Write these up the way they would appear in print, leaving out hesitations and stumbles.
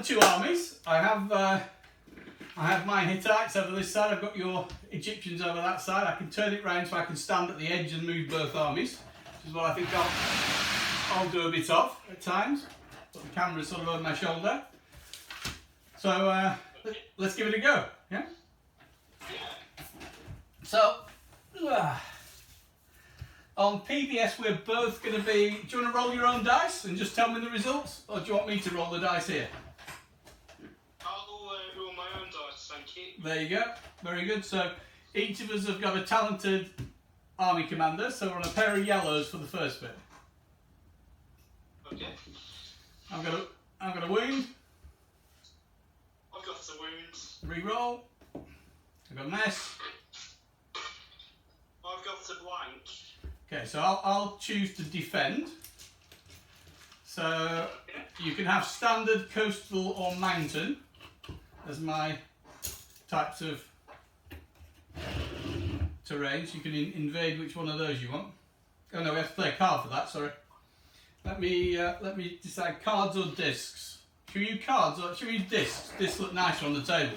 the two armies. I have my Hittites over this side. I've got your Egyptians over that side. I can turn it round so I can stand at the edge and move both armies, which is what I think I'll do a bit of at times. Put the camera sort of over my shoulder. So let's give it a go. Yeah. So on PBS we're both going to be. Do you want to roll your own dice and just tell me the results, or do you want me to roll the dice here? I'll roll my own dice, thank you. There you go. Very good. So each of us have got a talented army commander. So we're on a pair of yellows for the first bit. Okay. I've got a wound. I've got a wound. Reroll. I've got an S. I've got a blank. Okay, so I'll choose to defend. So you can have standard, coastal, or mountain as my types of terrains. You can invade which one of those you want. Oh no, we have to play a card for that. Sorry. Let me decide cards or discs. Should we use cards or should we use discs? Discs look nicer on the table.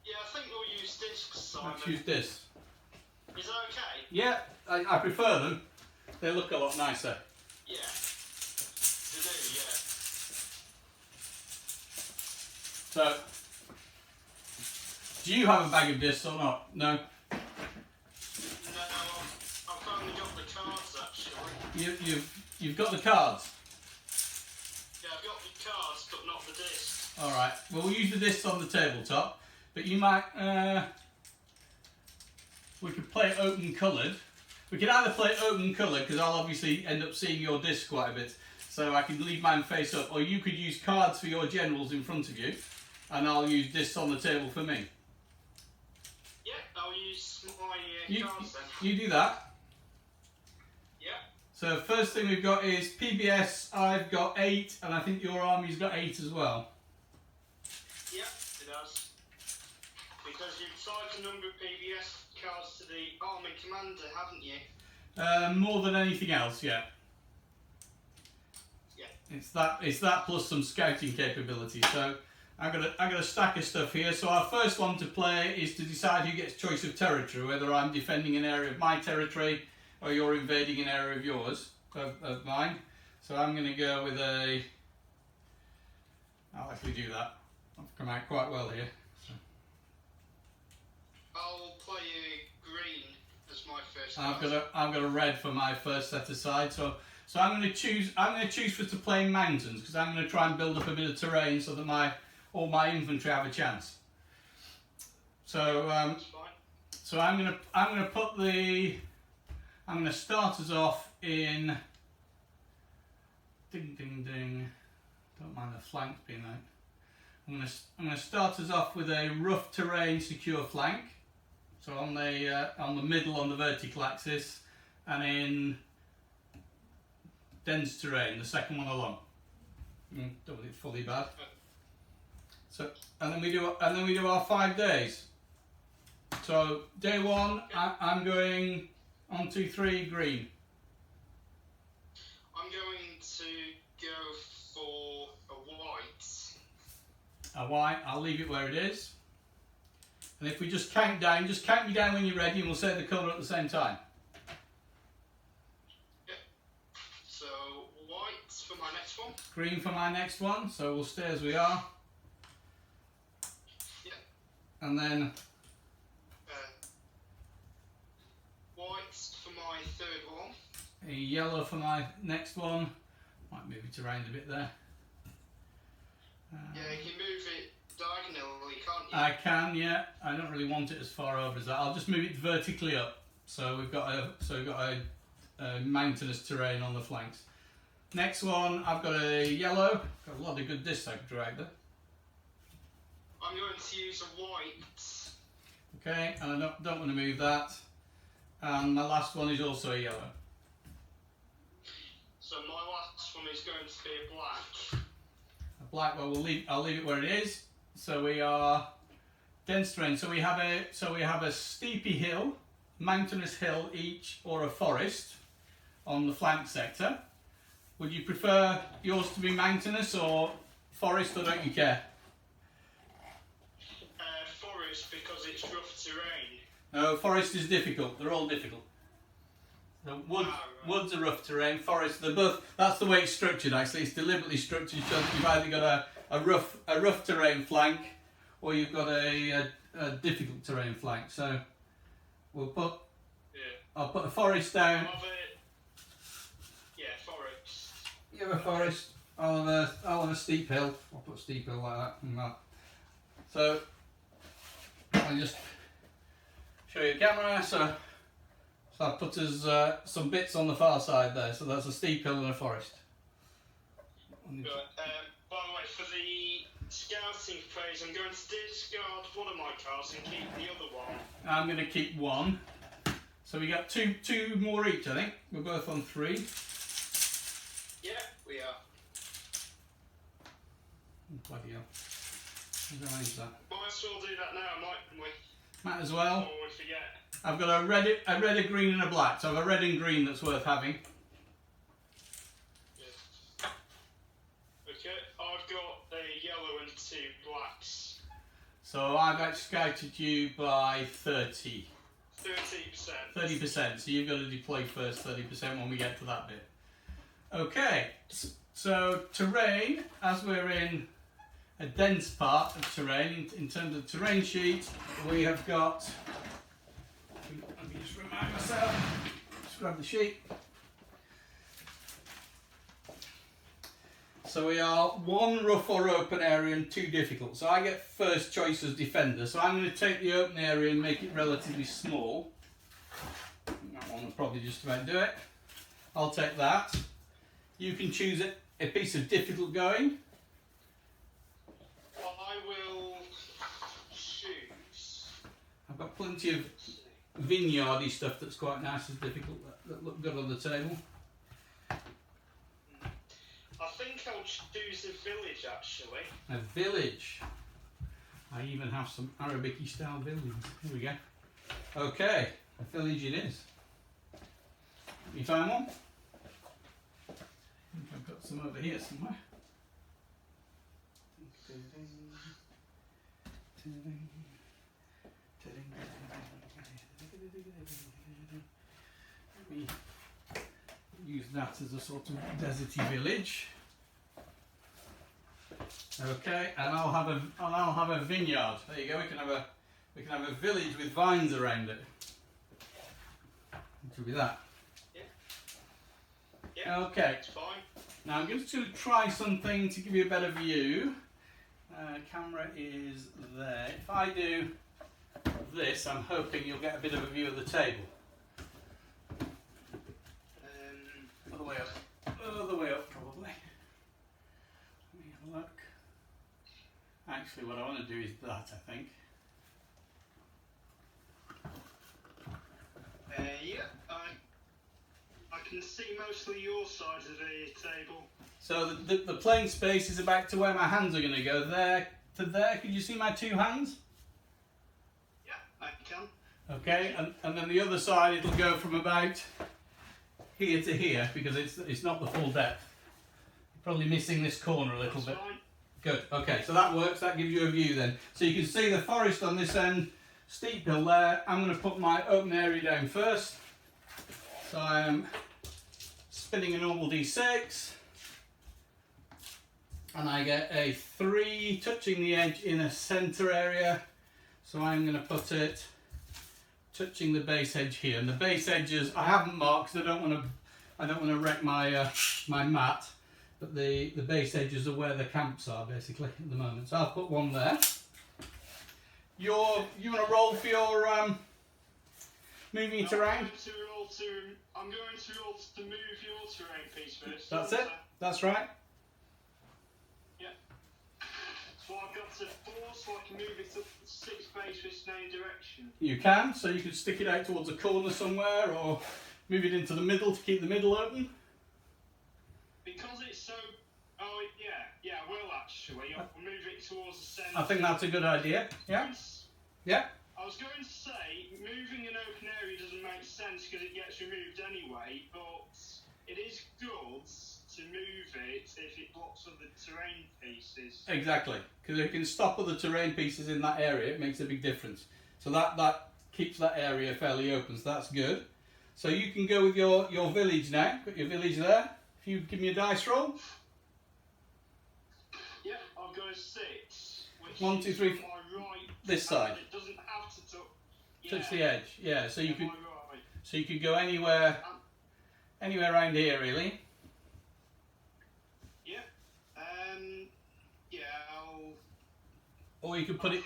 Yeah, I think we'll use discs, Simon. Let's use discs. Is that okay? Yeah, I prefer them. They look a lot nicer. Yeah. They do, yeah. So, do you have a bag of discs or not? No? No, I've only got the cards actually. You've got the cards? Yeah, I've got the cards, but not the discs. Alright, well we'll use the discs on the tabletop, but you might, we could play it open coloured. We could either play it open coloured, because I'll obviously end up seeing your disc quite a bit, so I can leave mine face up, or you could use cards for your generals in front of you, and I'll use discs on the table for me. Yeah, I'll use my cards then. You do that. Yeah. So first thing we've got is PBS, I've got 8, and I think your army's got 8 as well. Yeah, it does. Because you've assigned a number of PBS cards to the army commander, haven't you? More than anything else, yeah. Yeah. It's that plus some scouting capability. So I've got a stack of stuff here. So our first one to play is to decide who gets choice of territory, whether I'm defending an area of my territory or you're invading an area of yours, of mine. So I'm going to go with a. I'll actually do that. I've come out quite well here. So. I'll play a green as my first. I've got a red for my first set aside. So I'm going to choose. I'm going to choose to play mountains because I'm going to try and build up a bit of terrain so that all my infantry have a chance. So so I'm going to put the. I'm going to start us off in. Ding ding ding. Don't mind the flanks being like. I'm going to start us off with a rough terrain secure flank. So on the middle on the vertical axis, and in dense terrain, the second one along. Don't want it fully bad. So and then we do our 5 days. So day 1, I'm going 1, 2, 3 green. I'm going to go for a white. A white. I'll leave it where it is. And if we just count me down when you're ready, and we'll say the colour at the same time. Yep. So white for my next one. Green for my next one. So we'll stay as we are. Yep. And then white for my third one. a yellow for my next one. Might move it around a bit there. Yeah, you can move it diagonally, can't you? I can, yeah. I don't really want it as far over as that. I'll just move it vertically up. So we've got a mountainous terrain on the flanks. Next one, I've got a yellow. Got a lot of good discs I could drag there. I'm going to use a white. Okay, and I don't want to move that. And my last one is also a yellow. So my last one is going to be a black. A black, well, I'll leave it where it is. So we are dense terrain. So we have a steepy hill, mountainous hill each, or a forest on the flank sector. Would you prefer yours to be mountainous, or Forest, or don't you care? Forest, because it's rough terrain. No, forest is difficult. They're all difficult. The woods are rough terrain. Forest, they're both. That's the way it's structured. Actually, it's deliberately structured so that you've either got a rough terrain flank, or you've got a difficult terrain flank. So we'll put. Yeah. I'll put a forest down. Yeah, forest. You have a forest. I'll have a steep hill. I'll put a steep hill like that and that. So I'll just show you the camera. So I've put us some bits on the far side there. So that's a steep hill and a forest. Good. By the way, for the scouting phase, I'm going to discard one of my cards and keep the other one. I'm going to keep one. So we got two more each, I think. We're both on 3. Yeah, we are. Bloody hell. Arrange that. Might as well do that now, mightn't we? Might as well. Before we forget. I've got a red, a green and a black. So I have a red and green that's worth having. Yeah. Okay, I've got a yellow and 2 blacks. So I've outscouted you by 30. 30%. 30%. So you've got to deploy first 30% when we get to that bit. Okay. So terrain, as we're in a dense part of terrain, in terms of terrain sheet, we have got. Let me just remind myself. Just grab the sheet. So we are 1 rough or open area and 2 difficult. So I get first choice as defender. So I'm going to take the open area and make it relatively small. That one will probably just about do it. I'll take that. You can choose a piece of difficult going. Well, I will choose. I've got plenty of vineyardy stuff that's quite nice and difficult that look good on the table. I think I'll choose a village, actually. A village. I even have some Arabic-y style buildings. Here we go. Okay, a village it is. You find one? I think I've got some over here somewhere. We use that as a sort of deserty village. Okay, and I'll have a vineyard. There you go. We can have a village with vines around it. Which will be that. Yeah. Okay. It's fine. Now I'm just going to try something to give you a better view. Camera is there. If I do this, I'm hoping you'll get a bit of a view of the table. Other way up. Other way up, probably. Let me have a look. Actually, what I want to do is that, I think. Yeah, I can see mostly your side of the table. So the playing space is about to where my hands are going to go. There to there. Can you see my 2 hands? Yeah, I can. Okay, and then the other side it'll go from about here to here because it's not the full depth. You're probably missing this corner a little bit. Fine. Good. Okay, so that works. That gives you a view then. So you can see the forest on this end, steep hill there. I'm going to put my open area down first. So I am spinning a normal d6. And I get a 3 touching the edge in a centre area. So I'm going to put it touching the base edge here. And the base edges I haven't marked because I don't want to wreck my my mat. But the base edges are where the camps are basically at the moment. So I'll put one there. You want to roll for your moving it around? I'm going to roll to move your terrain piece first. That's it. That's right. Yeah. So I've got to 4, so I can move it up 6 spaces in any direction. You can. So you can stick it out towards a corner somewhere, or move it into the middle to keep the middle open. Because it's so. Oh yeah, I will actually. I'll move it towards the centre. I think that's a good idea. Yeah. Yeah. I was going to say, moving an open area doesn't make sense because it gets removed anyway, but it is good to move it if it blocks other terrain pieces. Exactly, because if you can stop other terrain pieces in that area, it makes a big difference. So that keeps that area fairly open, so that's good. So you can go with your village now. Got your village there. If you give me a dice roll. Yep, I'll go 6. Which 1, 2, 3. is on my right. This side. It doesn't have to Touch the edge. Yeah. So you could. Right. So you could go anywhere around here, really. Yeah. Yeah. Or you could put it.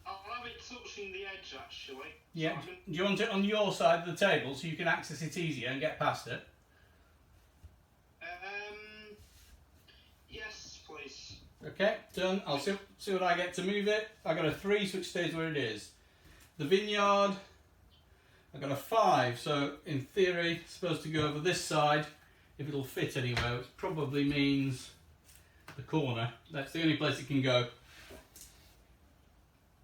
I'll have it touching the edge, actually. Yeah. So Do you want it on your side of the table so you can access it easier and get past it? Yes, please. Okay, done. I'll see what I get to move it. I got a 3, so it stays where it is. The vineyard, I got a 5, so in theory it's supposed to go over this side if it'll fit anywhere, which probably means the corner. That's the only place it can go.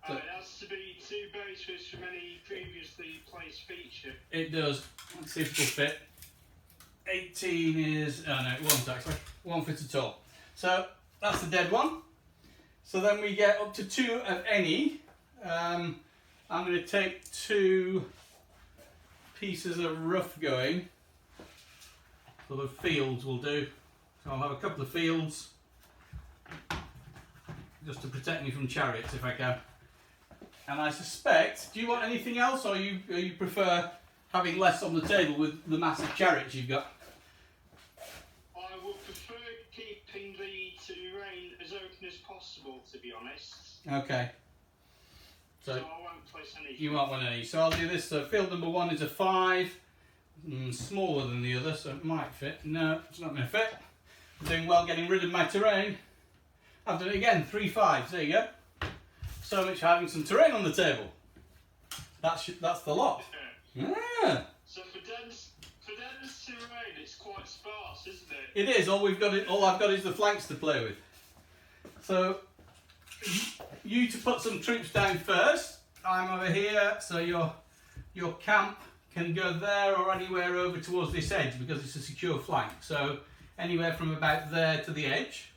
So It has to be 2 bases from any previously placed feature. it does. Let's see if it'll fit. 18 is, oh no, it won't actually. It won't fit at all. So that's the dead one. So then we get up to 2 of any. I'm going to take 2 pieces of rough going. Sort of fields will do. So I'll have a couple of fields just to protect me from chariots if I can. And I suspect, do you want anything else, or you prefer having less on the table with the massive chariots you've got? I would prefer keeping the terrain as open as possible, to be honest. Okay. So I won't place any. you won't want any. So I'll do this. So field number 1 is a 5, smaller than the other, so it might fit. No, it's not going to fit. I'm doing well getting rid of my terrain. I've done it again, 3 5s. There you go. So much for having some terrain on the table. That's the lot. Yeah. So for dense terrain, it's quite sparse, isn't it? It is. All I've got is the flanks to play with. So you to put some troops down first. I'm over here, so your camp can go there or anywhere over towards this edge because it's a secure flank. So anywhere from about there to the edge.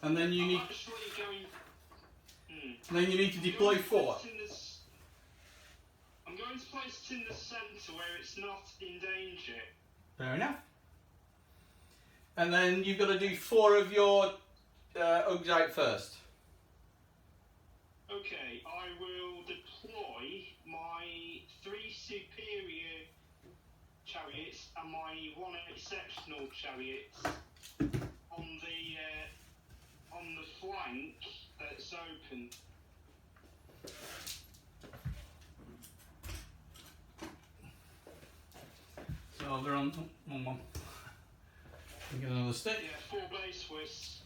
And then you need. Then you need to deploy 4. I'm going to place it in the centre where it's not in danger. Fair enough. And then you've got to do 4 of your Ugs out first. Okay, I will deploy my 3 superior chariots and my 1 exceptional chariot on the flank that's open. So they're on one. Get another stick. Yeah, 4 base Swiss.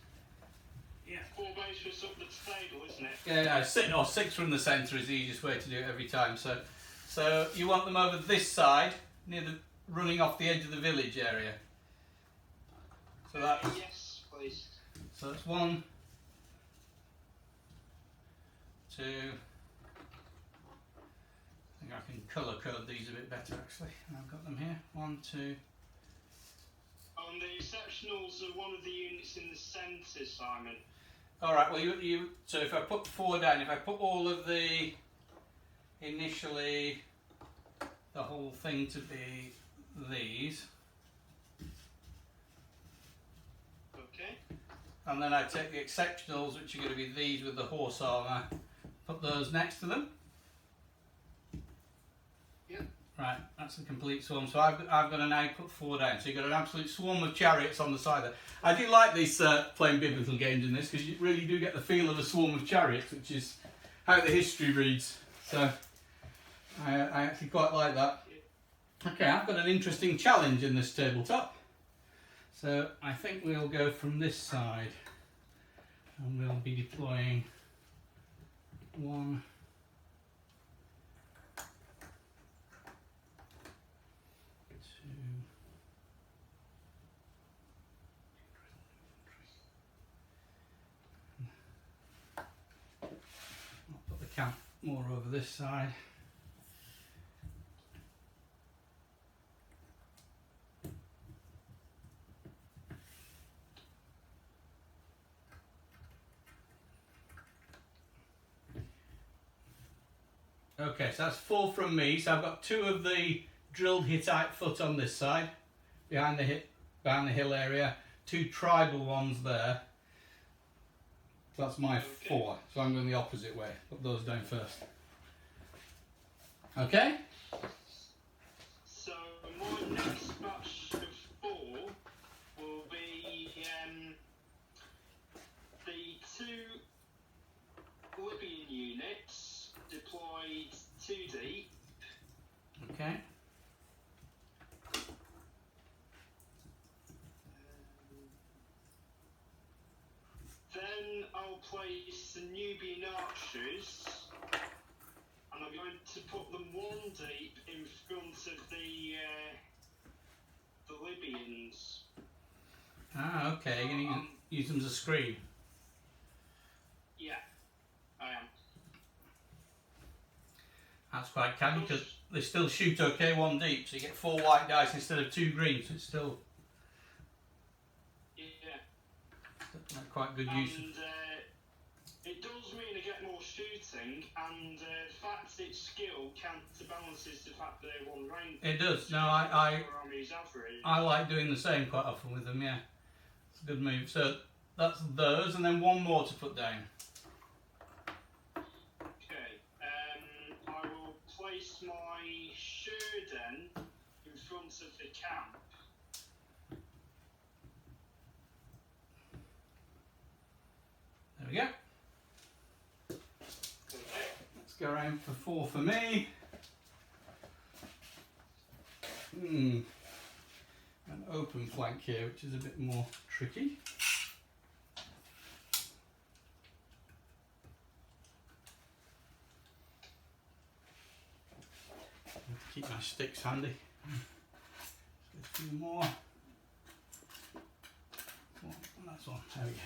Yeah. 4 base Swiss up the table, isn't it? Yeah, 6 from the centre is the easiest way to do it every time. So you want them over this side, near the running off the edge of the village area. So that's yes, please. So that's 1, 2. I think I can colour code these a bit better actually. I've got them here. 1, 2. The exceptionals are one of the units in the centre, Simon. Alright, well you so if I put 4 down, if I put all of the initially the whole thing to be these. Okay. And then I take the exceptionals, which are going to be these with the horse armour, put those next to them. Yep. Right, that's a complete swarm. So I've got to now put 4 down. So you've got an absolute swarm of chariots on the side there. I do like these playing biblical games in this because you really do get the feel of a swarm of chariots, which is how the history reads. So I actually quite like that. Okay, I've got an interesting challenge in this tabletop. So I think we'll go from this side and we'll be deploying 1, 2. I'll put the camp more over this side. Okay, so that's 4 from me. So I've got 2 of the drilled Hittite foot on this side, behind the hill area. 2 tribal ones there. So that's my 4. So I'm going the opposite way. Put those down first. Okay. So my next batch of 4 will be the 2 Libyan units deployed 2 deep. Okay. Then I'll place the Nubian archers, and I'm going to put them 1 deep in front of the Libyans. Ah, okay. You're going to use them as a screen. Yeah, I am. That's quite handy because they still shoot okay 1 deep, so you get 4 white dice instead of 2 green, so it's still quite good use. And it does mean I get more shooting, and the fact its skill counterbalances the fact that they're 1 rank. It does. No, I like doing the same quite often with them. Yeah, it's a good move. So that's those, and then 1 more to put down. I will place my Worden in front of the camp. There we go. Let's go around for 4 for me. An open flank here, which is a bit more tricky. Keep my sticks handy. Just a few more. That's one. There we go.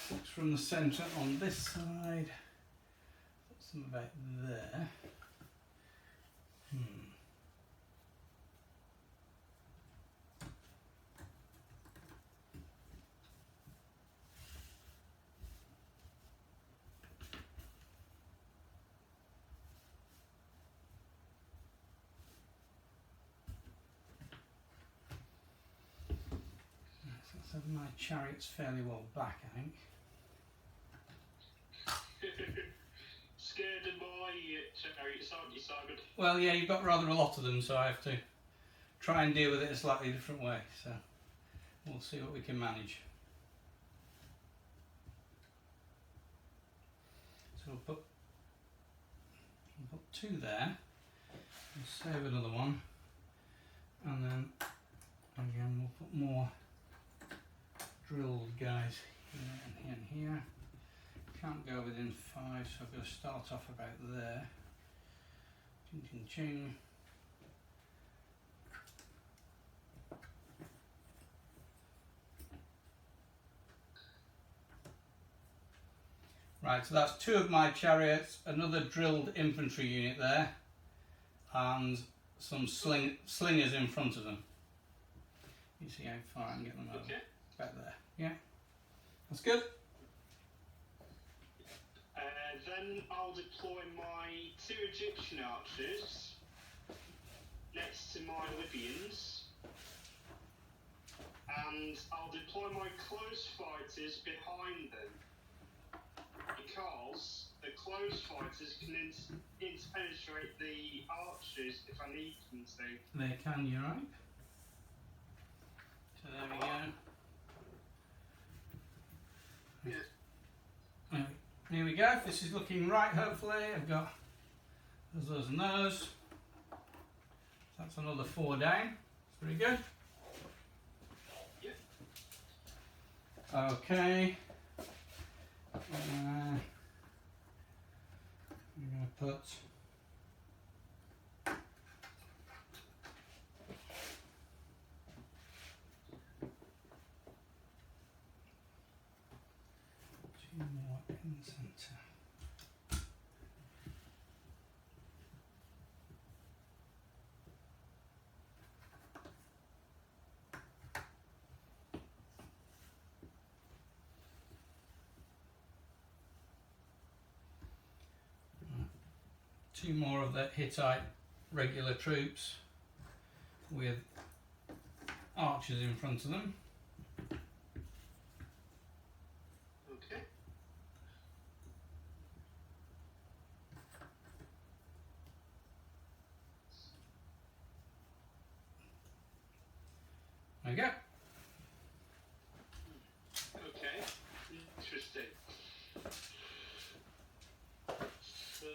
6 from the centre on this side. Put some about there. So my chariot's fairly well back, I think. Scared of my chariots, aren't you, Simon? Well, yeah, you've got rather a lot of them, so I have to try and deal with it a slightly different way. So we'll see what we can manage. So we'll put 2 there. We'll save another one, and then again we'll put more drilled guys here and here. Can't go within 5, so I've got to start off about there. Ching, ching, ching. Right, so that's 2 of my chariots, another drilled infantry unit there, and some slingers in front of them. You see how far I can get them over. Okay. About there. Yeah, that's good. Then I'll deploy my 2 Egyptian archers next to my Libyans, and I'll deploy my close fighters behind them, because the close fighters can interpenetrate the archers if I need them to. They can, you're right. So there we go. Yeah. Here we go. This is looking right, hopefully. I've got those and those. That's another 4 down. Pretty good. Yep. Okay. I'm going to put more in the centre. 2 more of the Hittite regular troops with archers in front of them. Okay. There you go. Okay. Interesting. So,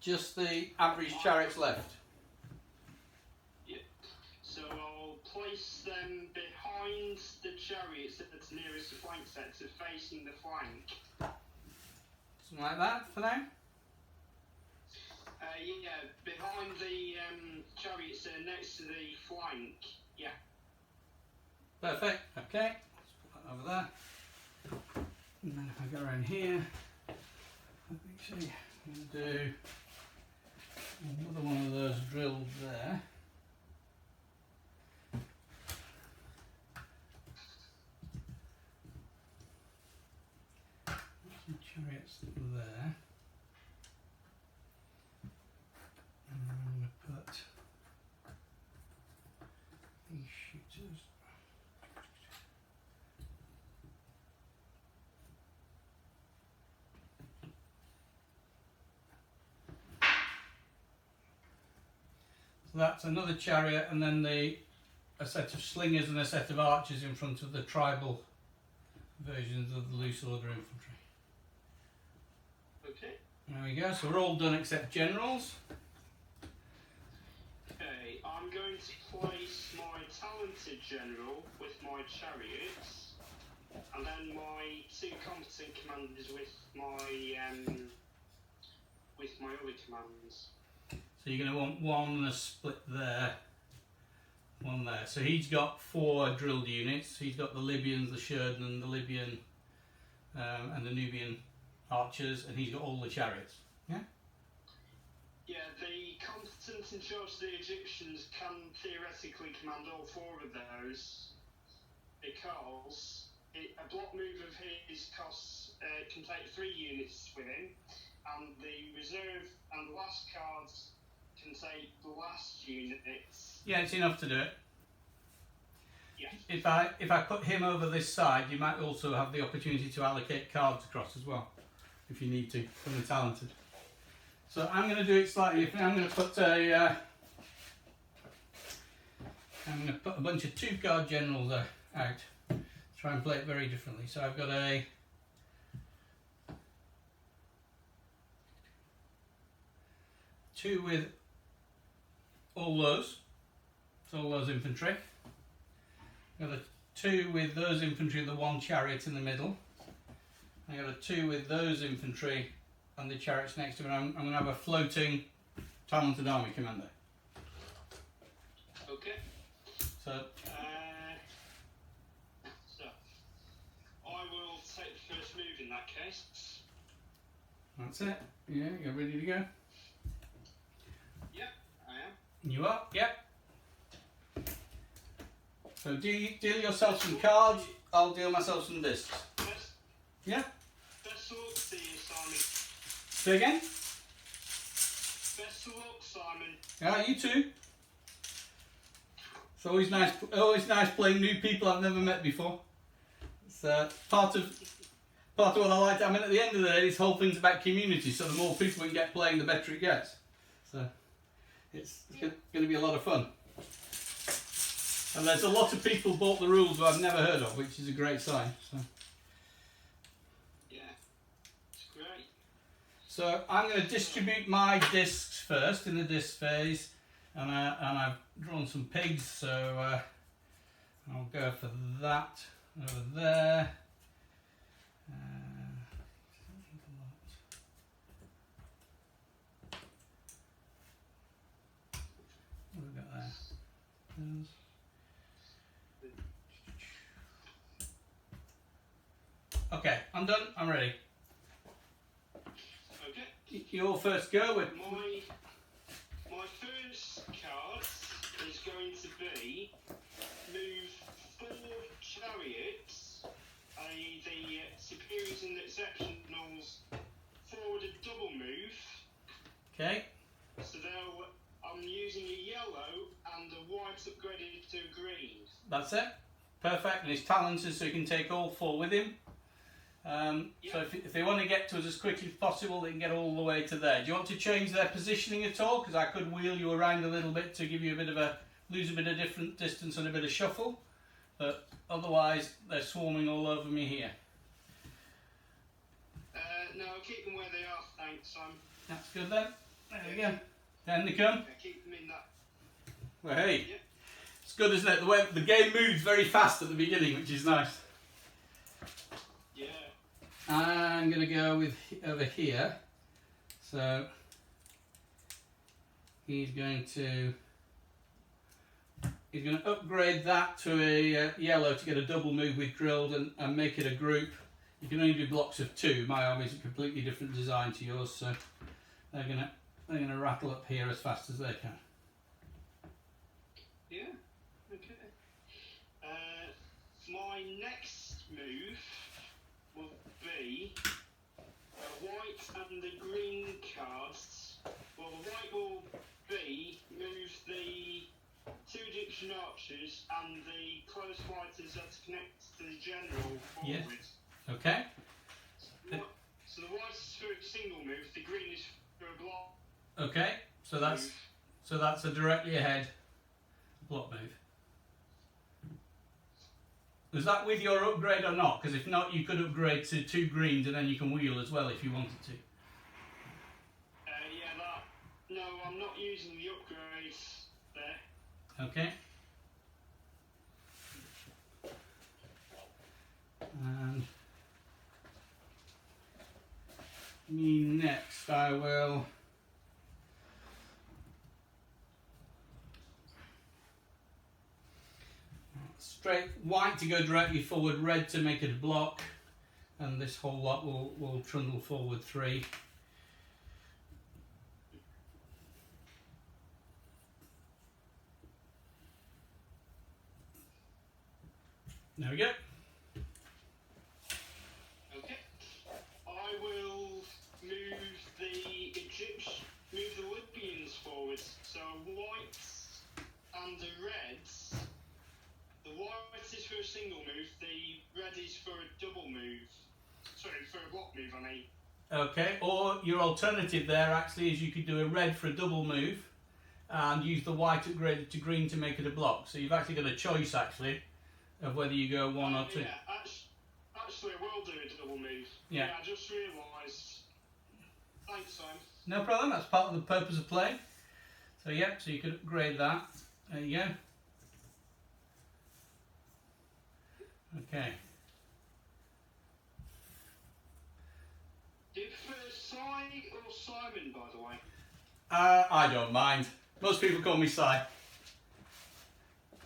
Just the average chariots left. yeah. So I'll place them behind the chariots that's nearest the flank sector, facing the flank. Something like that for now. Yeah, behind the chariots that are next to the flank. Yeah. Perfect. Okay. Let's put that over there. And then if I go around here, let me see. I'm going to do another one of those drilled there. Some chariots there. And I'm going to put these shooters. So that's another chariot, and then a set of slingers and a set of archers in front of the tribal versions of the loose order infantry. Okay. There we go, so we're all done except generals. Okay, I'm going to place my talented general with my chariots, and then my 2 competent commanders with my other commands. So you're going to want one and a split there, one there. So he's got 4 drilled units. He's got the Libyans, the Sherden, and the Libyan and the Nubian archers, and he's got all the chariots. Yeah? Yeah, the competent in charge of the Egyptians can theoretically command all 4 of those, because a block move of his costs can take 3 units with him, and the reserve and the last cards can take the last units. Yeah, it's enough to do it. Yeah. If I put him over this side, you might also have the opportunity to allocate cards across as well, if you need to, from the talented. So I'm going to do it slightly different. I'm going to put a bunch of 2-card generals out. Try and play it very differently. So I've got a two with all those infantry. I've got a 2 with those infantry and the 1 chariot in the middle. I've got a 2 with those infantry and the chariots next to it. I'm going to have a floating talented army commander. Okay. So I will take the first move in that case. that's it. Yeah, you're ready to go? Yeah, I am. You are? Yep. So deal yourself some cards, I'll deal myself some discs. Yeah? Best of luck to you, Simon. Say again? Best of luck, Simon. Ah, you too. It's always nice playing new people I've never met before. It's part of what I like. I mean, at the end of the day, this whole thing's about community. So the more people we can get playing, the better it gets. So it's going to be a lot of fun. And there's a lot of people bought the rules who I've never heard of, which is a great sign. So. Yeah, it's great. So I'm going to distribute my discs first in the disc phase, and I've drawn some pigs, so I'll go for that over there. What have we got there? Okay, I'm done. I'm ready. Okay. Your first go with My first card is going to be move 4 chariots, the superiors and exceptionals Okay. So now I'm using a yellow and a white upgraded to green. That's it. Perfect. And he's talented, so he can take all 4 with him. So if they want to get to us as quickly as possible, they can get all the way to there. Do you want to change their positioning at all? Because I could wheel you around a little bit to give you a bit of lose a bit of different distance and a bit of shuffle. But otherwise, they're swarming all over me here. No, keep them where they are, thanks, Sam. That's good then. There we go. Down they come. Keep them in that. Well, hey, Yeah. it's good, isn't it? The way the game moves very fast at the beginning, which is nice. Yeah. I'm going to go with over here. So he's going to upgrade that to a yellow to get a double move with drilled and make it a group. You can only do blocks of 2. My army's a completely different design to yours, so they're gonna rattle up here as fast as they can. Yeah. Okay. My next move will be the white and the green cards. Well, the white will be move the 2 Egyptian archers and the close fighters that connect to the general forward. Yeah. Okay. So the white is for a single move, the green is for a block. Okay. So that's a directly ahead block move. Was that with your upgrade or not? Because if not, you could upgrade to 2 greens and then you can wheel as well if you wanted to. Yeah, that. No, I'm not using the upgrades there. Okay. And me next, I will straight white to go directly forward, red to make it a block, and this whole lot will trundle forward 3. There we go. Okay. I will move the Libyans forward. So whites and the reds. The white is for a single move. The red is for a double move. Sorry, for a block move, I mean. Okay, or your alternative there actually is you could do a red for a double move and use the white upgraded to green to make it a block. So you've actually got a choice actually of whether you go 1 or 2. Yeah, actually I will do a double move. Yeah. I just realised. Thanks, Sam. No problem, that's part of the purpose of play. So yep, so you could upgrade that. There you go. Okay. Do you prefer Si or Simon, by the way? I don't mind. Most people call me Si.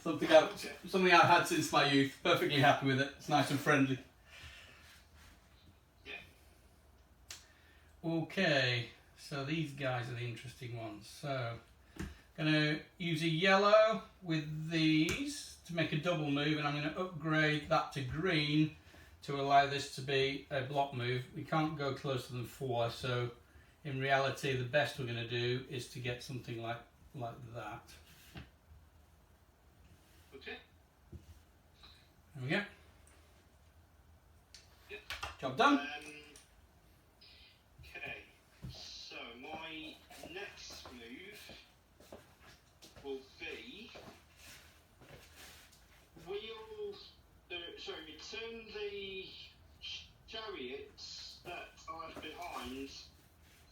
Something I've had since my youth. Perfectly happy with it. It's nice and friendly. Yeah. Okay, so these guys are the interesting ones. So, going to use a yellow with these to make a double move, and I'm going to upgrade that to green to allow this to be a block move. We can't go closer than 4, so in reality the best we're going to do is to get something like that. Okay. There we go. Yep. Job done. Okay, so my next move will be return the chariots that I left behind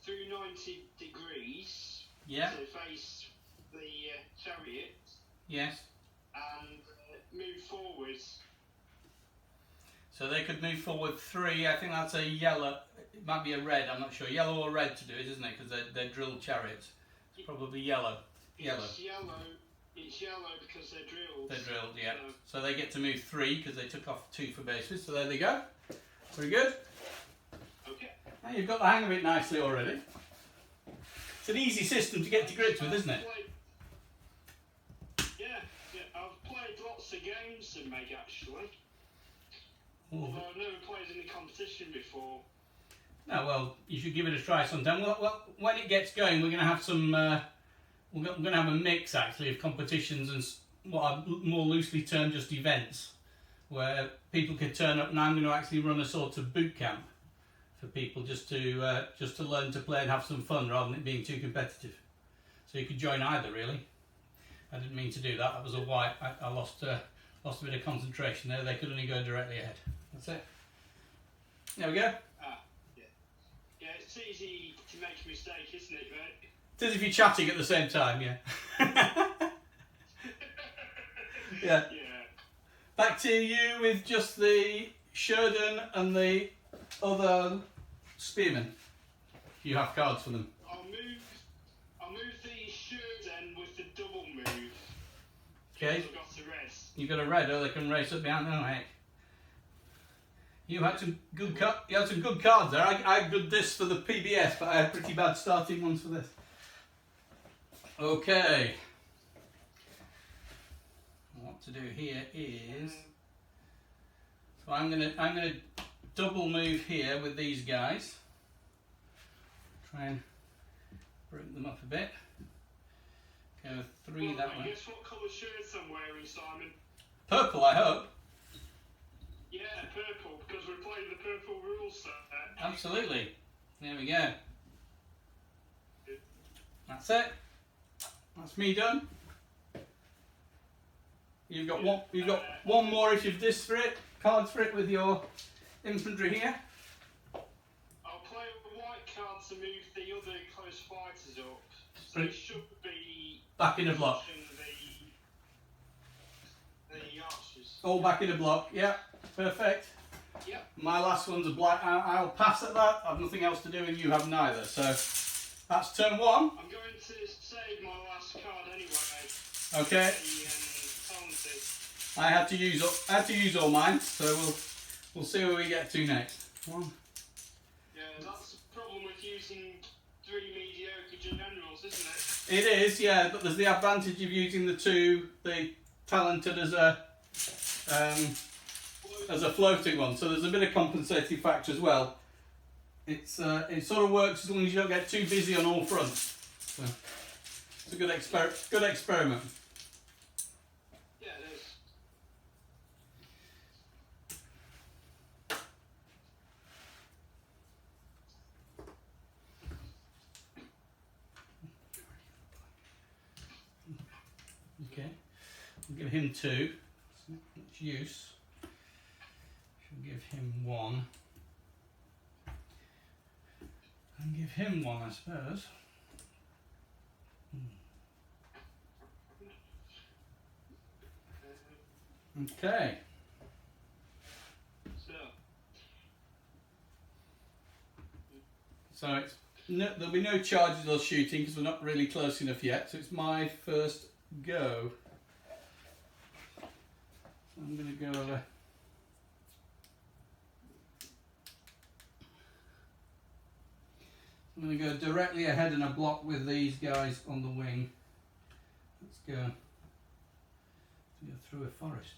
through 90 degrees. Yeah. To face the chariot. Yes. And move forward. So they could move forward 3. I think that's a yellow. It might be a red. I'm not sure. Yellow or red to do it, isn't it? Because they're drilled chariots. It's probably yellow. Yellow. It's yellow because they're drilled. They're drilled, yeah. So they get to move 3 because they took off 2 for bases. So there they go. Very good. Okay. Now you've got the hang of it nicely already. It's an easy system to get to grips with, isn't it? Yeah. I've played lots of games in Meg actually. Ooh. Although I've never played any competition before. No, well, you should give it a try sometime. Well, when it gets going, we're going to have some. We're going to have a mix actually of competitions and what are more loosely termed just events, where people can turn up. And I'm going to actually run a sort of boot camp for people just to learn to play and have some fun rather than it being too competitive. So you could join either, really. I didn't mean to do that. That was a wipe. I lost a bit of concentration there. They could only go directly ahead. That's it. There we go. Yeah, it's easy to make a mistake, isn't it, mate? It is if you're chatting at the same time, yeah. Yeah. Back to you with just the Sheridan and the other spearmen. You have cards for them. I'll move the Sheridan with the double move. Okay. I've got a red. You got a red, or they can race up behind. Oh heck. You had some good cards there. I had good discs for the PBS, but I had pretty bad starting ones for this. Okay. What to do here is, so I'm gonna double move here with these guys. Try and bring them up a bit. Go 3 that way. Guess what colour shirts I'm wearing, Simon? Purple, I hope. Yeah, purple, because we're playing the purple rules set. Absolutely. There we go. That's it. That's me done. You've got one. You've got one more if you've discs for it, cards for it with your infantry here. I'll play with the white cards to move the other close fighters up. So it should be back in a block. The archers. All back in a block. Yeah, perfect. Yep. My last one's a black. I'll pass at that. I've nothing else to do, and you have neither. So that's turn 1. I'm going to save my last card anyway. Okay. I had to use all mine, so we'll see where we get to next. 1. Yeah, that's the problem with using 3 mediocre generals, isn't it? It is, yeah, but there's the advantage of using the talented as a floating one, so there's a bit of compensating factor as well. It sort of works as long as you don't get too busy on all fronts. So it's a good experiment. Yeah, it is. Okay, we'll give him 2. It's not much use. Should give him 1. And give him 1, I suppose. Okay. So it's there'll be no charges or shooting because we're not really close enough yet. So it's my first go. So I'm going to go over. I'm going to go directly ahead in a block with these guys on the wing. Let's go through a forest.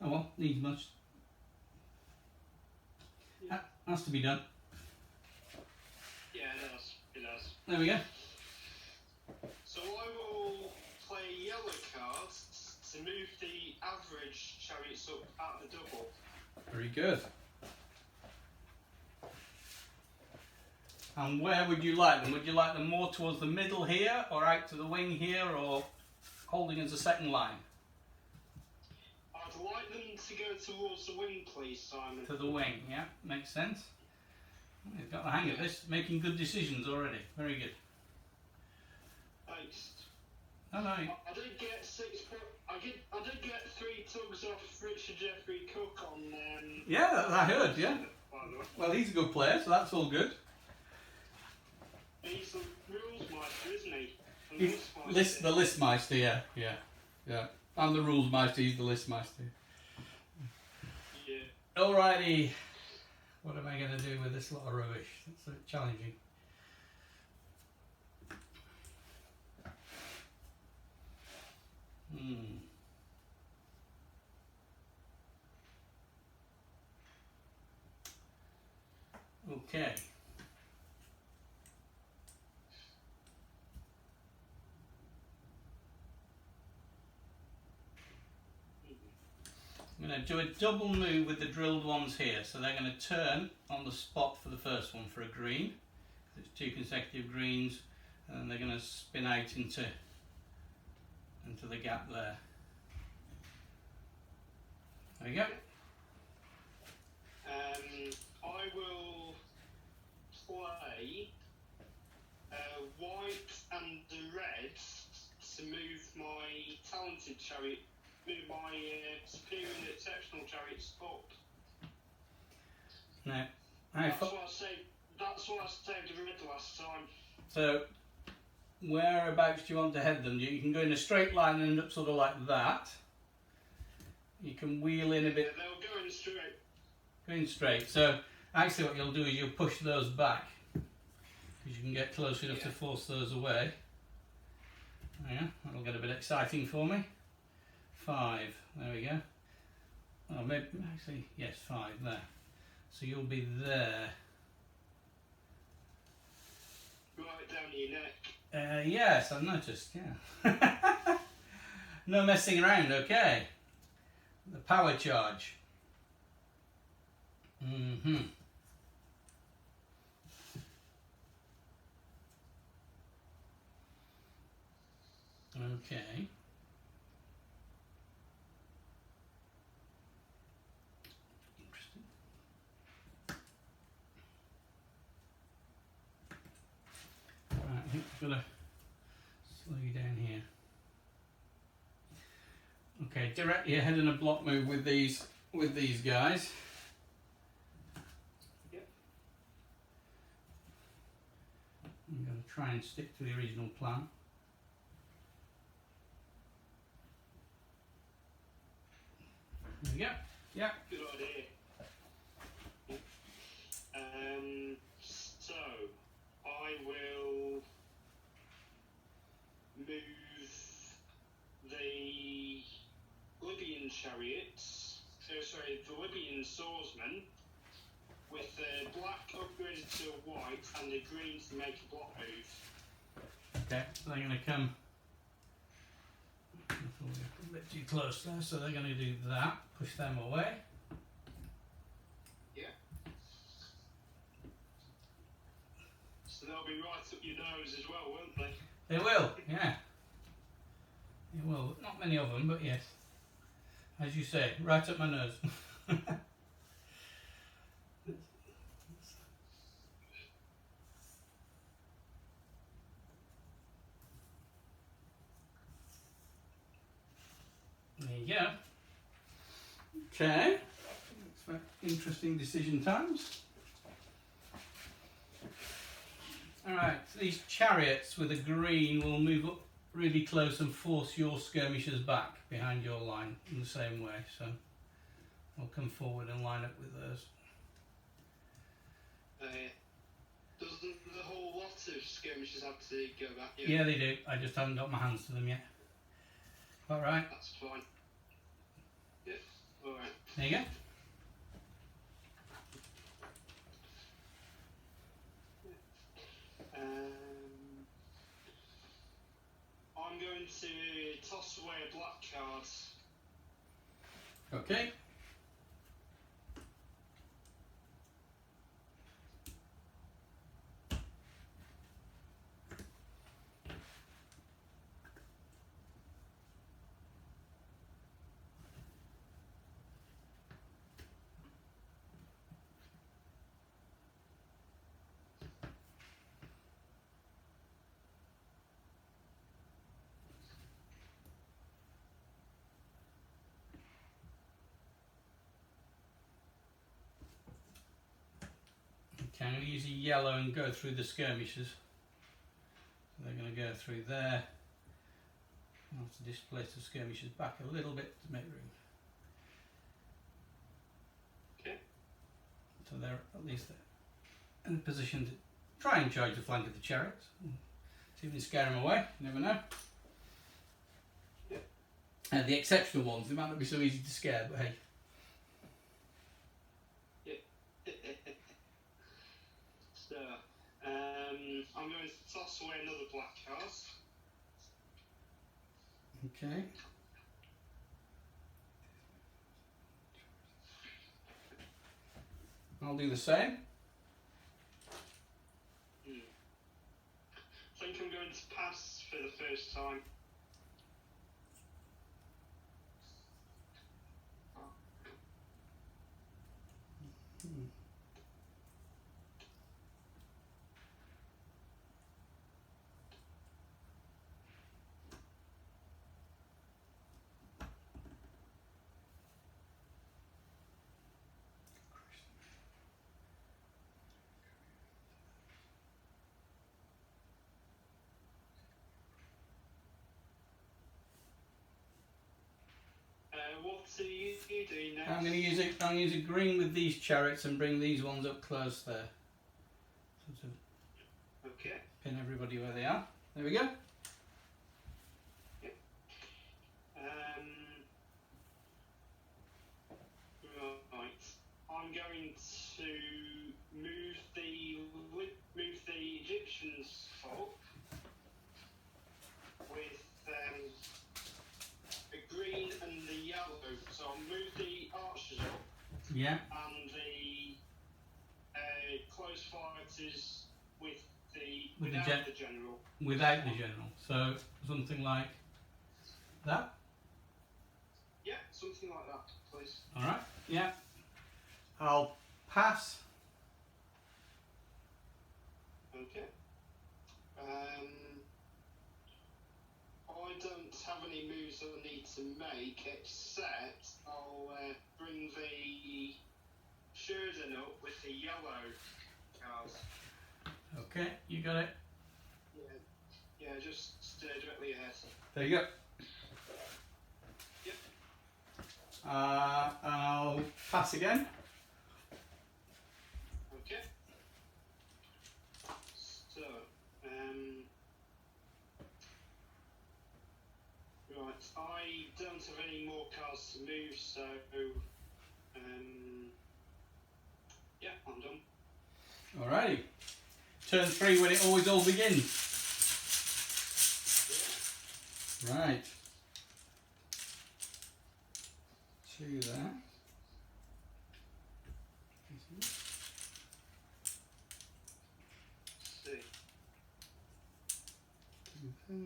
Oh well, needs much. That has to be done. Yeah, it does. There we go. So I will play yellow cards to move the average chariots up at the double. Very good. And where would you like them? Would you like them more towards the middle here, or out to the wing here, or holding as a second line? I'd like them to go towards the wing, please, Simon. To the wing, yeah, makes sense. You've got the hang of this, making good decisions already. Very good. Thanks. No. I did get 3 tugs off Richard Jeffrey Cook on. Yeah, I heard. Yeah. Well, he's a good player, so that's all good. He's the Rule-Meister, isn't he? The List-Meister, yeah. I'm the Rule-Meister, he's the List-Meister. Yeah. Alrighty. What am I going to do with this lot of rubbish? That's a bit challenging. Okay. I'm going to do a double move with the drilled ones here, so they're going to turn on the spot for the first one for a green. It's 2 consecutive greens, and they're going to spin out into the gap there. There you go. I will play white and the red to move my talented chariot, move my superior and exceptional chariots up. Now, That's what I saved the red last time. so whereabouts do you want to head them? You can go in a straight line and end up sort of like that. You can wheel in a bit. Yeah, they'll go in straight. Going straight. So actually what you'll do is you'll push those back, because you can get close enough to force those away. Yeah, that'll get a bit exciting for me. 5, there we go. Oh, maybe, actually, yes, 5 there. So you'll be there. Right down your neck. Yes, I've noticed, yeah. No messing around, okay. The power charge. Okay. Interesting. Right, I think I've got to slow you down here. Okay, direct your head in a block move with these guys. Yep. I'm going to try and stick to the original plan. There we go. Yeah. Good idea. So I will move the Libyan chariots. The Libyan swordsmen with the black upgraded to a white and the green to make a block move. Okay, so they're going to come a bit too close there, so they're going to do that, push them away. Yeah. So they'll be right up your nose as well, won't they? They will, yeah. They will. Not many of them, but yes. As you say, right up my nose. There you go. Okay. Interesting decision times. Alright, so these chariots with a green will move up really close and force your skirmishers back behind your line in the same way. So I'll come forward and line up with those. Doesn't the whole lot of skirmishers have to go back? Yeah, they do. I just haven't got my hands to them yet. Alright. That's fine. Yeah, alright. There you go. I'm going to toss away a black card. Okay. Okay, I'm going to use a yellow and go through the skirmishers. So they're going to go through there. I'll have to displace the skirmishers back a little bit to make room. Okay. So they're at least in a position to try and charge the flank of the chariots. See if we can scare them away, you never know. Yep. The exceptional ones, they might not be so easy to scare, but hey. I'm going to toss away another black card. Okay. I'll do the same. I think I'm going to pass for the first time. What are you doing next? I'm going to use it. I'm going to use a green with these chariots and bring these ones up close there. Sort of Okay. pin everybody where they are. There we go. Right. I'm going to move the Egyptians up with the green and the yellow. So I'll move the archers up. Yeah. And the close fighters without the general. Without the general. So something like that. Yeah, something like that, please. All right. Yeah. I'll pass. Okay. I don't have any moves that I need to make, except I'll bring the Sheridan up with the yellow cards. Okay, you got it. Yeah, just stay directly ahead. There you go. Yep. I'll pass again. Okay. So, right, I don't have any more cards to move, so, yeah, I'm done. Alrighty. Turn 3 when it always all begins. Right. 2 there. See. 2 there.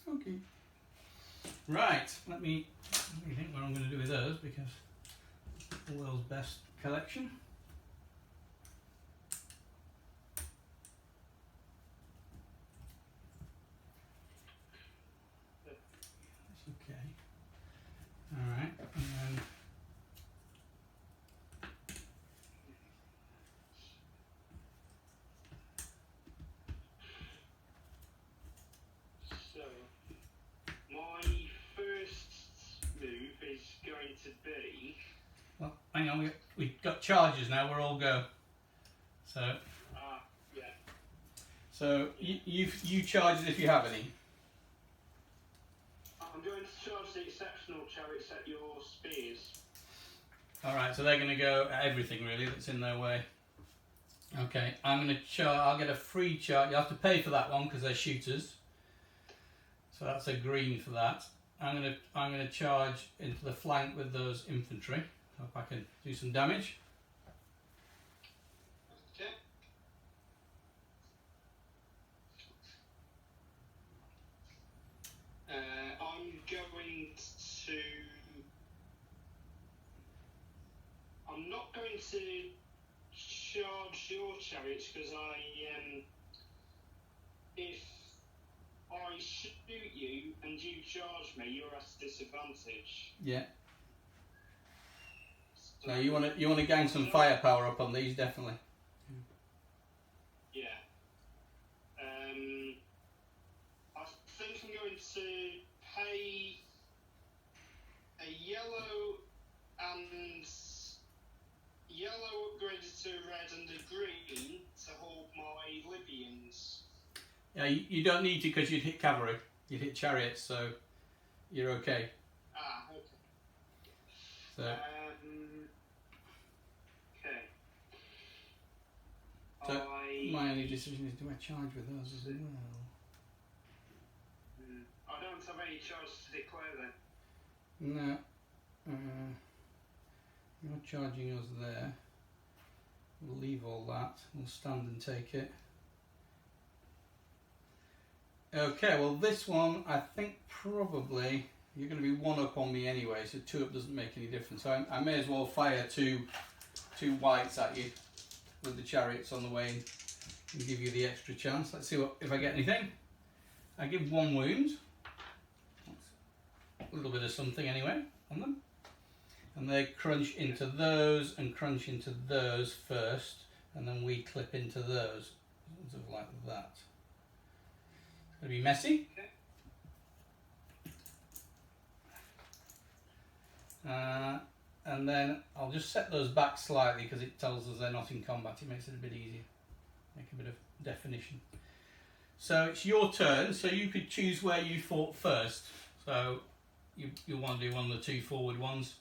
Okay. Right, let me think what I'm going to do with those, because the world's best collection. That's okay. Alright, and then So, my first move is going to be... well, hang on, we've got charges now, we're all go. So, yeah. so you charge it if you have any. I'm going to charge the exceptional chariots at your spears. Alright, so they're going to go at everything really that's in their way. Okay, I'm going to charge, I'll get a free charge, you have to pay for that one because they're shooters. So that's a green for that. I'm going to charge into the flank with those infantry. Hope I can do some damage. Okay. I'm not going to charge your chariots because if I shoot you and you charge me, you're at a disadvantage. Yeah. So, No, you want to gang some firepower up on these, definitely. Yeah. I think I'm going to pay a yellow upgraded to a red and a green to hold my Libyans? Yeah, you don't need to because you'd hit cavalry. You'd hit chariots, so you're okay. Ah, okay. So Okay. So my only decision is, do I charge with those as well? I don't have any charge to declare then. No. You're charging us there. We'll leave all that. We'll stand and take it. Okay, well this one, I think probably you're going to be 1 up on me anyway, so 2 up doesn't make any difference. So I may as well fire two whites at you with the chariots on the way and give you the extra chance. Let's see if I get anything. I give 1 wound. A little bit of something anyway on them. And they crunch into those and crunch into those first, and then we clip into those, sort of like that. It's going to be messy. And then I'll just set those back slightly because it tells us they're not in combat. It makes it a bit easier. Make a bit of definition. So it's your turn, so you could choose where you fought first. So you'll want to do one of the 2 forward ones.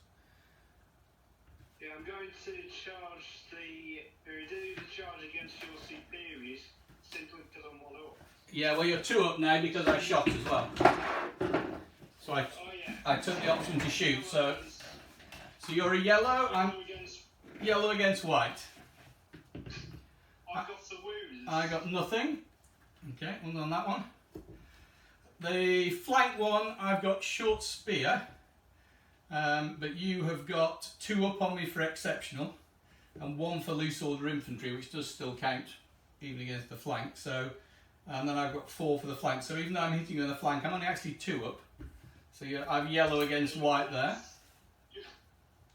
Yeah, I'm going to do the charge against your superiors simply because I'm 1 up. Yeah, well you're 2 up now because I shot as well. So I took the option to shoot. So you're a yellow. I'm yellow against white. I've got the wounds. I got nothing. Okay, well on that one. The flank one, I've got short spear, but you have got 2 up on me for exceptional, and 1 for loose order infantry, which does still count even against the flank. So, and then I've got 4 for the flank. So even though I'm hitting you on the flank, I'm only actually 2 up. So I'm yellow against white there.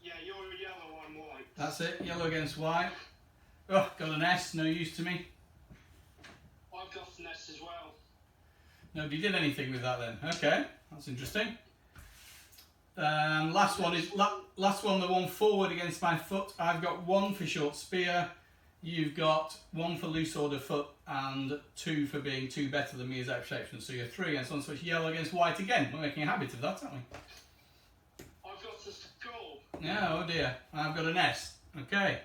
Yeah, you're a yellow, I'm white. That's it, yellow against white. Oh, got an S, no use to me. I've got an S as well. Nobody did anything with that then. Okay, that's interesting. Last one, the one forward against my foot. I've got 1 for short spear. You've got 1 for loose order foot and 2 for being 2 better than me as exceptional. So you're 3 against 1, so it's yellow against white again. We're making a habit of that, aren't we? I've got a skull. Yeah, oh dear. I've got an S. Okay.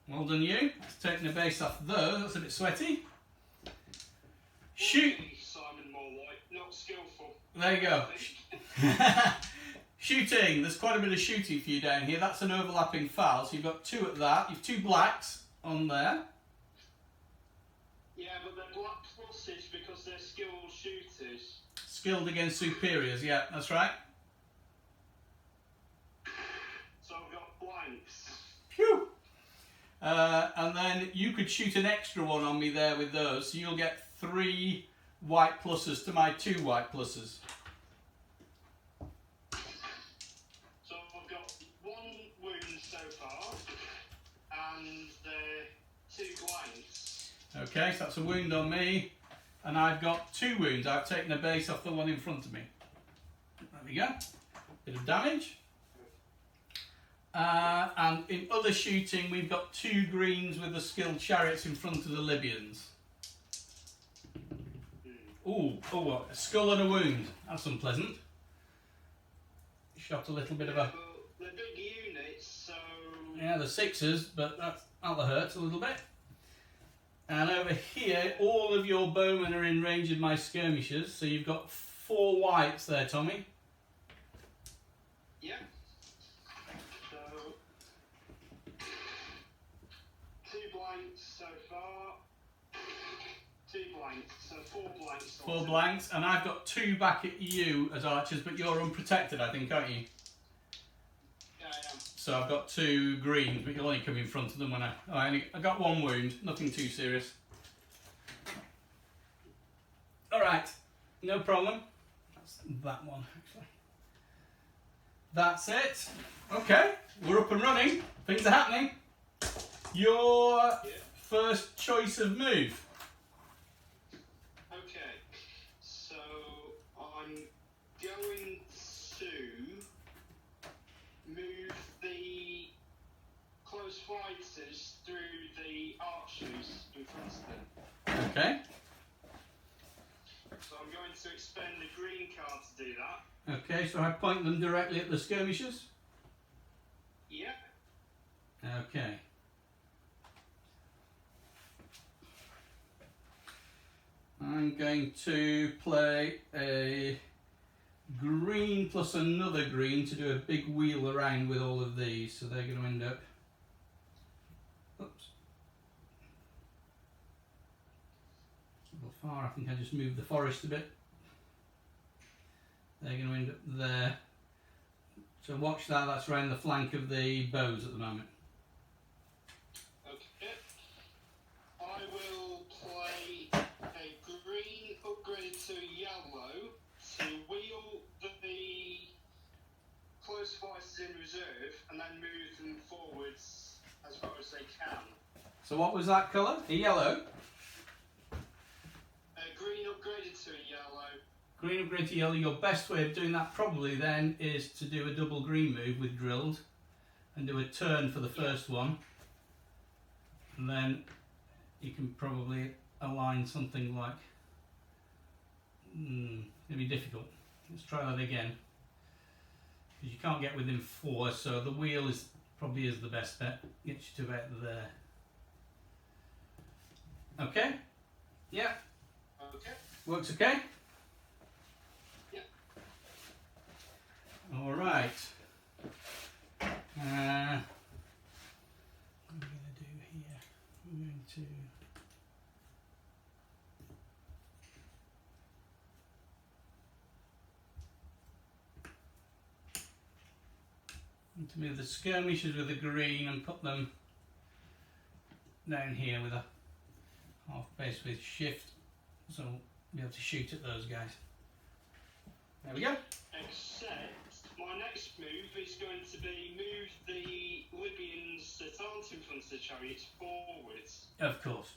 Well done you. That's taking the base off those. That's a bit sweaty. Shoot. Simon more white, not skillful. There you go. Shooting. There's quite a bit of shooting for you down here. That's an overlapping foul. So you've got 2 at that. You've 2 blacks on there. Yeah, but they're black pluses because they're skilled shooters. Skilled against superiors. Yeah, that's right. So I've got blanks. Phew. And then you could shoot an extra one on me there with those. So you'll get 3 white pluses to my 2 white pluses. So I've got 1 wound so far, and 2 blanks. Okay, so that's a wound on me. And I've got 2 wounds. I've taken a base off the one in front of me. There we go. Bit of damage. And in other shooting, we've got 2 greens with the skilled chariots in front of the Libyans. Ooh, oh, what? A skull and a wound. That's unpleasant. Shot a little bit of a... They're big units, so... Yeah, the 6s, but that'll hurt a little bit. And over here, all of your bowmen are in range of my skirmishers, so you've got 4 whites there, Tommy. Yeah. So... 2 blanks so far. 2 blanks, so 4 blanks. 4 blanks, and I've got 2 back at you as archers, but you're unprotected, I think, aren't you? Yeah, I am. So I've got 2 greens, but you'll only come in front of them when I got 1 wound, nothing too serious. Alright, no problem. That's that one, actually. That's it. Okay, we're up and running. Things are happening. Your first choice of move. Okay, so I'm going to move the close fighters through the archers front of them. Okay. So I'm going to expend the green card to do that. Okay, so I point them directly at the skirmishers? Yeah. Okay. I'm going to play a green plus another green to do a big wheel around with all of these, so they're going to end up... Oops. A little far, I think I just moved the forest a bit. They're going to end up there. So watch that, that's around the flank of the bows at the moment. Okay. I will play a green upgraded to yellow to wheel the close fighters in reserve and then move them forwards as far as they can. So what was that colour? A yellow? Green upgraded to a yellow. Green upgrade to yellow. Your best way of doing that probably then is to do a double green move with drilled and do a turn for the first one, and then you can probably align something like it'll be difficult. Let's try that again, because you can't get within 4, so the wheel is probably is the best bet. Gets you to about there. Okay? Yeah. Okay. Works okay? Yeah. All right. What am I going to do here? I'm going to... move the skirmishers with the green and put them down here with a half base with shift, so we'll be able to shoot at those guys. There we go. Except my next move is going to be move the Libyans that aren't in front of the chariots forwards. Of course.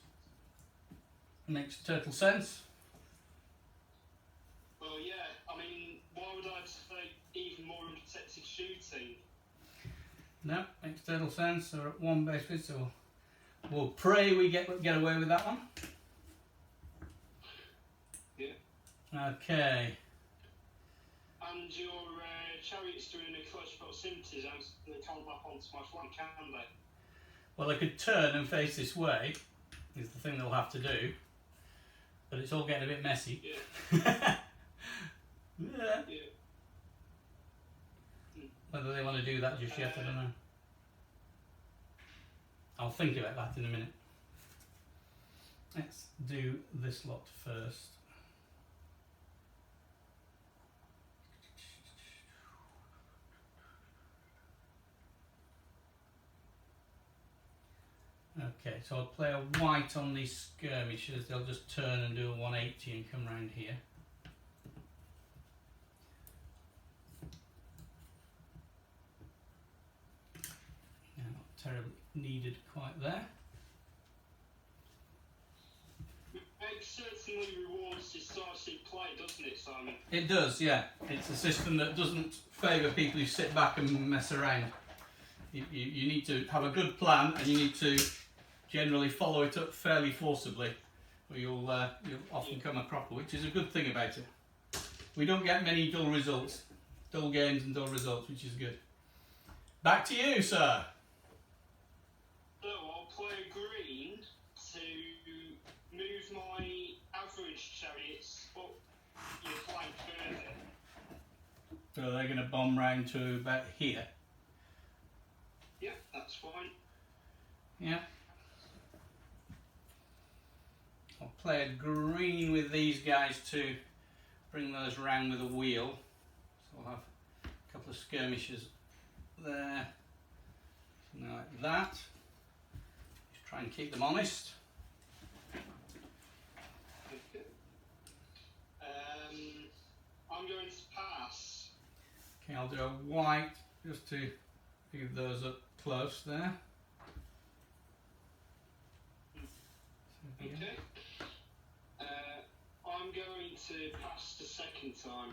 Makes total sense. Well, yeah, I mean, why would I take even more unprotected shooting? No, makes total sense. So we're at 1 base width, so we'll pray we get away with that one. Yeah. Okay. And your chariots doing a close proximity, they can't map onto my flank, can they? Well, they could turn and face this way, is the thing they'll have to do. But it's all getting a bit messy. Yeah. Yeah. Yeah. Whether they want to do that just yet, I don't know. I'll think about that in a minute. Let's do this lot first. Okay, so I'll play a white on these skirmishers. They'll just turn and do a 180 and come round here. Yeah, not terribly needed quite there. It certainly rewards decisive play, doesn't it, Simon? It does, yeah. It's a system that doesn't favour people who sit back and mess around. You need to have a good plan, and you need to generally follow it up fairly forcibly, or you'll often come a cropper, which is a good thing about it. We don't get many dull results, dull games and dull results, which is good. Back to you, sir. So I'll play green to move my average chariots up your flank further. So they're going to bomb round to about here. Yeah, that's fine. Yeah. I'll play a green with these guys to bring those round with a wheel. So I'll have a couple of skirmishers there. Something like that. Just try and keep them honest. Okay. I'm going to pass. Okay, I'll do a white just to leave those up close there. Okay. I'm going to pass the second time.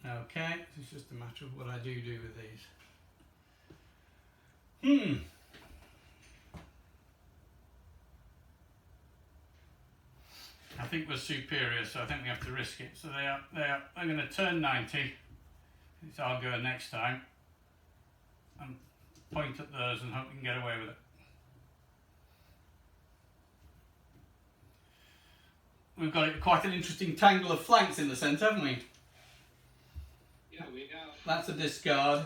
Okay, it's just a matter of what I do with these. think we're superior, so I think we have to risk it. So they're going to turn 90. So I'll go next time and point at those and hope we can get away with it. We've got quite an interesting tangle of flanks in the centre, haven't we? Yeah, we have. That's a discard,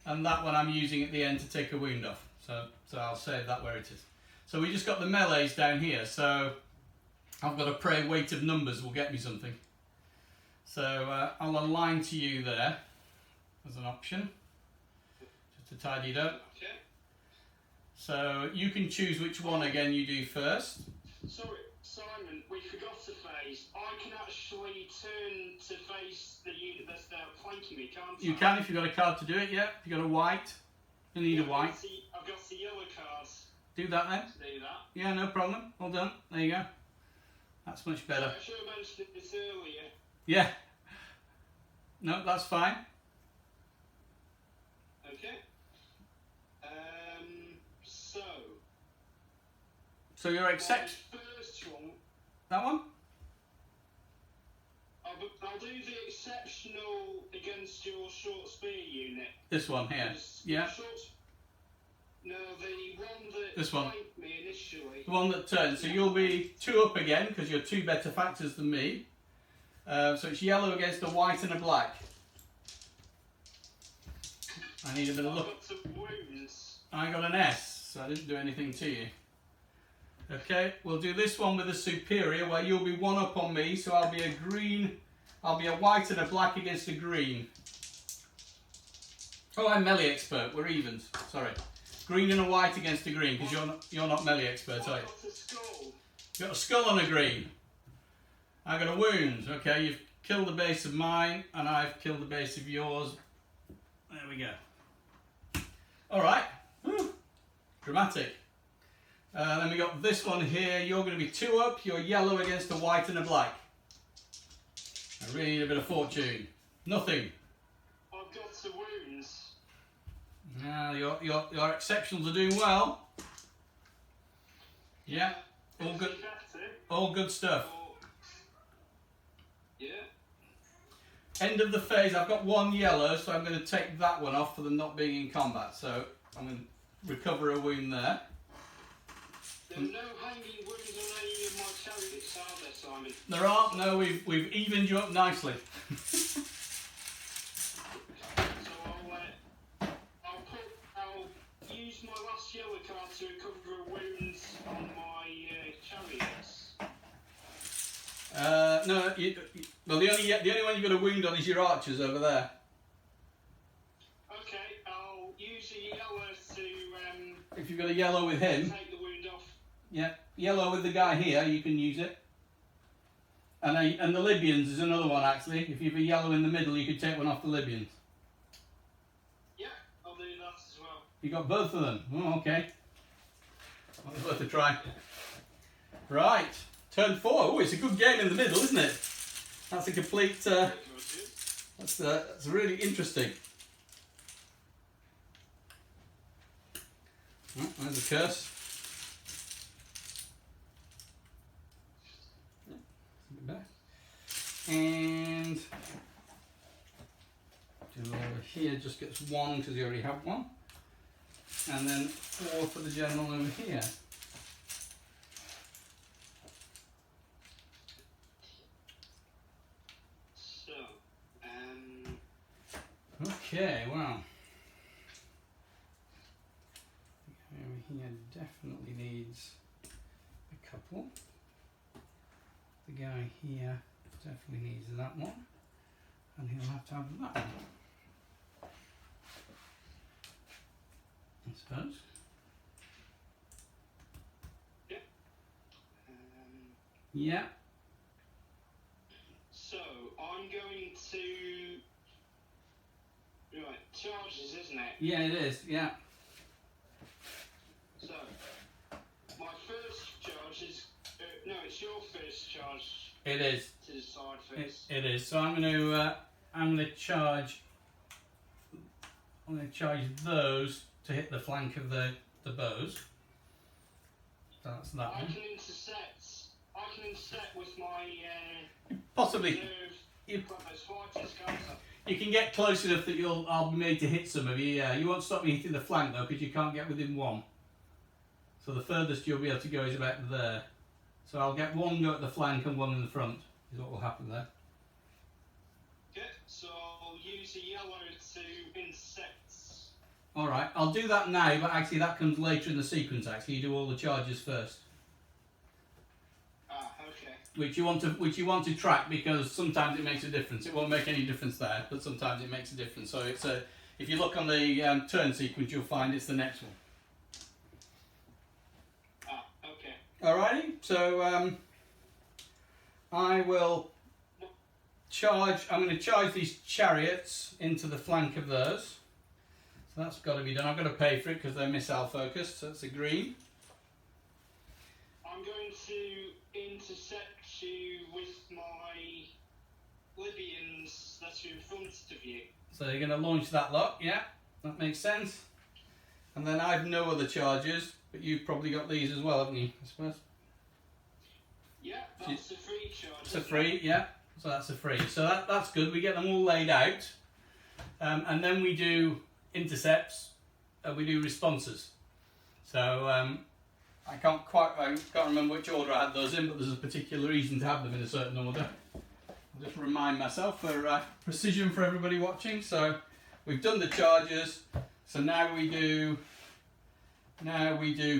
and that one I'm using at the end to take a wound off. So I'll save that where it is. So we just got the melees down here, so I've got to pray weight of numbers will get me something. So I'll align to you there as an option, just to tidy it up. Okay. So you can choose which one again you do first. Sorry, Simon, we forgot to phase. I can actually turn to face the unit that's now flanking me, can't I? You can if you've got a card to do it, yeah. If you've got a white, you need a white. I've got the yellow cards Do that then. to do that. Yeah, no problem. Well done. There you go. That's much better. I should have mentioned this earlier. Yeah. No, that's fine. Okay. So your except first one. that one? I'll do the exceptional against your short spear unit. This one here. Yeah. No, the one that This one. flanked me initially. The one that turns. So you'll be 2 up again because you're 2 better factors than me. So it's yellow against a white and a black. I need a bit of luck. I've got some wounds. I got an S, so I didn't do anything to you. Okay, we'll do this one with a superior where you'll be 1 up on me, so I'll be a green, I'll be a white and a black against a green. Oh, I'm melee expert, we're evens, sorry. Green and a white against a green, because you're not melee expert, are you? I've got a skull. You've got a skull on a green. I've got a wound, okay, you've killed the base of mine, and I've killed the base of yours. There we go. Alright, dramatic. Then we got this one here. You're going to be 2 up. You're yellow against a white and a black. I really need a bit of fortune. Nothing. I've got some wounds. Your exceptionals are doing well. Yeah, all good. All good stuff. Yeah. End of the phase. I've got 1 yellow, so I'm going to take that one off for them not being in combat. So I'm going to recover a wound there. There's no hanging wounds on any of my chariots, are there, Simon? There aren't. No, we've evened you up nicely. So I'll use my last yellow card to recover wounds on my chariots. No. Well, the only one you've got a wound on is your archers over there. Okay, I'll use the yellow to If you've got a yellow with him. take the wound off. Yeah, yellow with the guy here, you can use it. And the Libyans is another one actually. If you have a yellow in the middle, you could take one off the Libyans. Yeah, I'll do that as well. You got both of them. Oh, okay. Well, it's worth a try. Right, turn 4. Oh, it's a good game in the middle, isn't it? That's a complete. That's really interesting. Oh, there's a curse. And over here just gets 1 because you already have 1, and then 4 for the general over here. So, okay, well, the guy over here definitely needs a couple. The guy here definitely needs that one, and he'll have to have that one, I suppose. yeah. Yeah. So, I'm going to... Right, charges, isn't it? Yeah, it is, yeah. So, my first charge is... no, it's your first charge. It is. To the side first. It is. So I'm going to charge those to hit the flank of the bows. That's that I one. can intercept I can intercept with my Possibly. close fighters, can't I? You can get close enough that I'll be made to hit some of you. Yeah, you won't stop me hitting the flank though, because you can't get within one. So the furthest you'll be able to go is about there. So I'll get one go at the flank and one in the front. Is what will happen there. Yeah. So I'll use a yellow to intercept. All right, I'll do that now, but actually that comes later in the sequence. Actually, you do all the charges first. Ah, okay. Which you want to track, because sometimes it makes a difference. It won't make any difference there, but sometimes it makes a difference. So it's if you look on the turn sequence, you'll find it's the next one. Ah, okay. Alrighty, so I will charge. I'm going to charge these chariots into the flank of theirs. So that's got to be done. I've got to pay for it because they're missile focused. So it's a green. I'm going to intercept you with my Libyans that are in front of you. So you're going to launch that lot. Yeah, that makes sense. And then I've no other charges, but you've probably got these as well, haven't you? I suppose. Yeah, that's a free charge. It's a free, yeah. So that's a free. So that's good. We get them all laid out, and then we do intercepts. We do responses. So I can't remember which order I had those in, but there's a particular reason to have them in a certain order. I'll just remind myself for precision for everybody watching. So we've done the charges. So now we do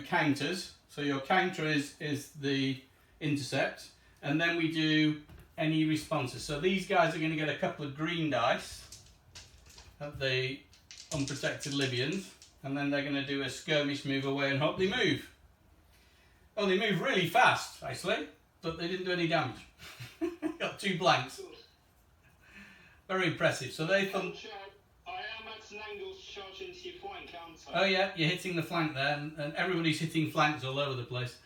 counters. So your counter is the intercept, and then we do any responses. So these guys are going to get a couple of green dice at the unprotected Libyans, and then they're going to do a skirmish move away and hope they move. Oh, they move really fast, actually, but they didn't do any damage. Got 2 blanks. Very impressive. So they thought. I am at an angle to charge into your flank, aren't I? Oh yeah, you're hitting the flank there, and everybody's hitting flanks all over the place.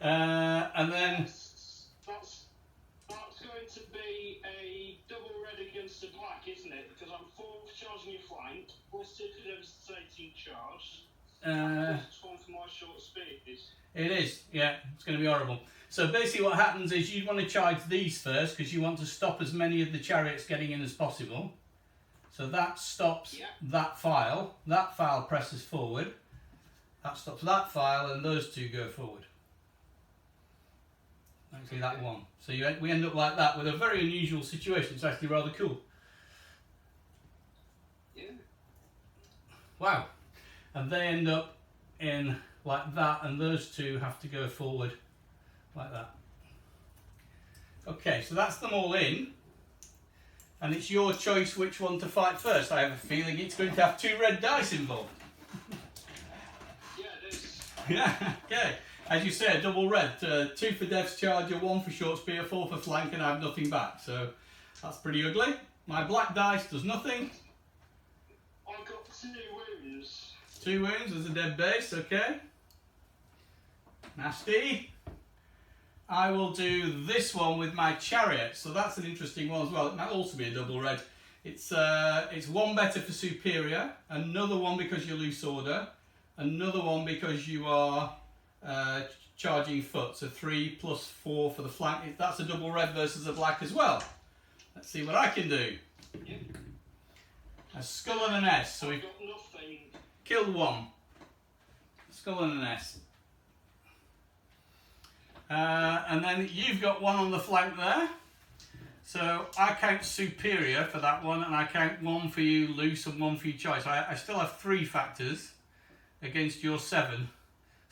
And then that's going to be a double red against a black, isn't it? Because I'm 4 for charging your flank, plus 2 for devastating charge, plus 1 for my short speed. It is, yeah, it's going to be horrible. So basically what happens is you want to charge these first, because you want to stop as many of the chariots getting in as possible. So that stops that file. That file presses forward. That stops that file, and those 2 go forward. Actually, that one. So we end up like that with a very unusual situation. It's actually rather cool. Yeah. Wow. And they end up in like that, and those 2 have to go forward like that. Okay, so that's them all in. And it's your choice which one to fight first. I have a feeling it's going to have 2 red dice involved. Yeah, it is. Yeah, okay. As you say, a double red. 2 for Dev's charger, 1 for short spear, 4 for flank, and I have nothing back. So that's pretty ugly. My black dice does nothing. I've got 2 wounds. 2 wounds, there's a dead base, okay. Nasty. I will do this one with my chariot, so that's an interesting one as well. It might also be a double red. It's 1 better for superior, another 1 because you're loose order, another 1 because you are charging foot, so 3 plus 4 for the flank. That's a double red versus a black as well. Let's see what I can do. Yeah. A skull and an S, so we've got nothing. killed 1. Skull and an S. And then you've got 1 on the flank there. So I count superior for that one, and I count 1 for you loose and 1 for you choice. I still have 3 factors against your 7.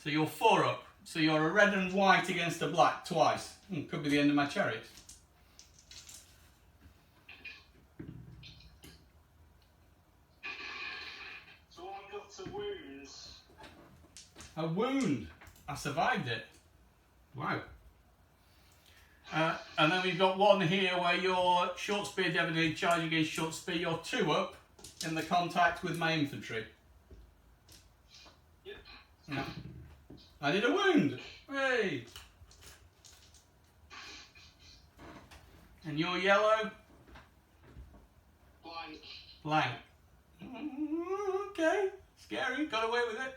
So you're 4 up. So you're a red and white against a black twice. Could be the end of my chariot. So I've got a wound. A wound. I survived it. Wow. And then we've got 1 here where your short spear definitely charge against short spear. You're 2 up in the contact with my infantry. Yep. Yeah. I did a wound. Hey. And you're yellow. Blank. Blank. Okay. Scary. Got away with it.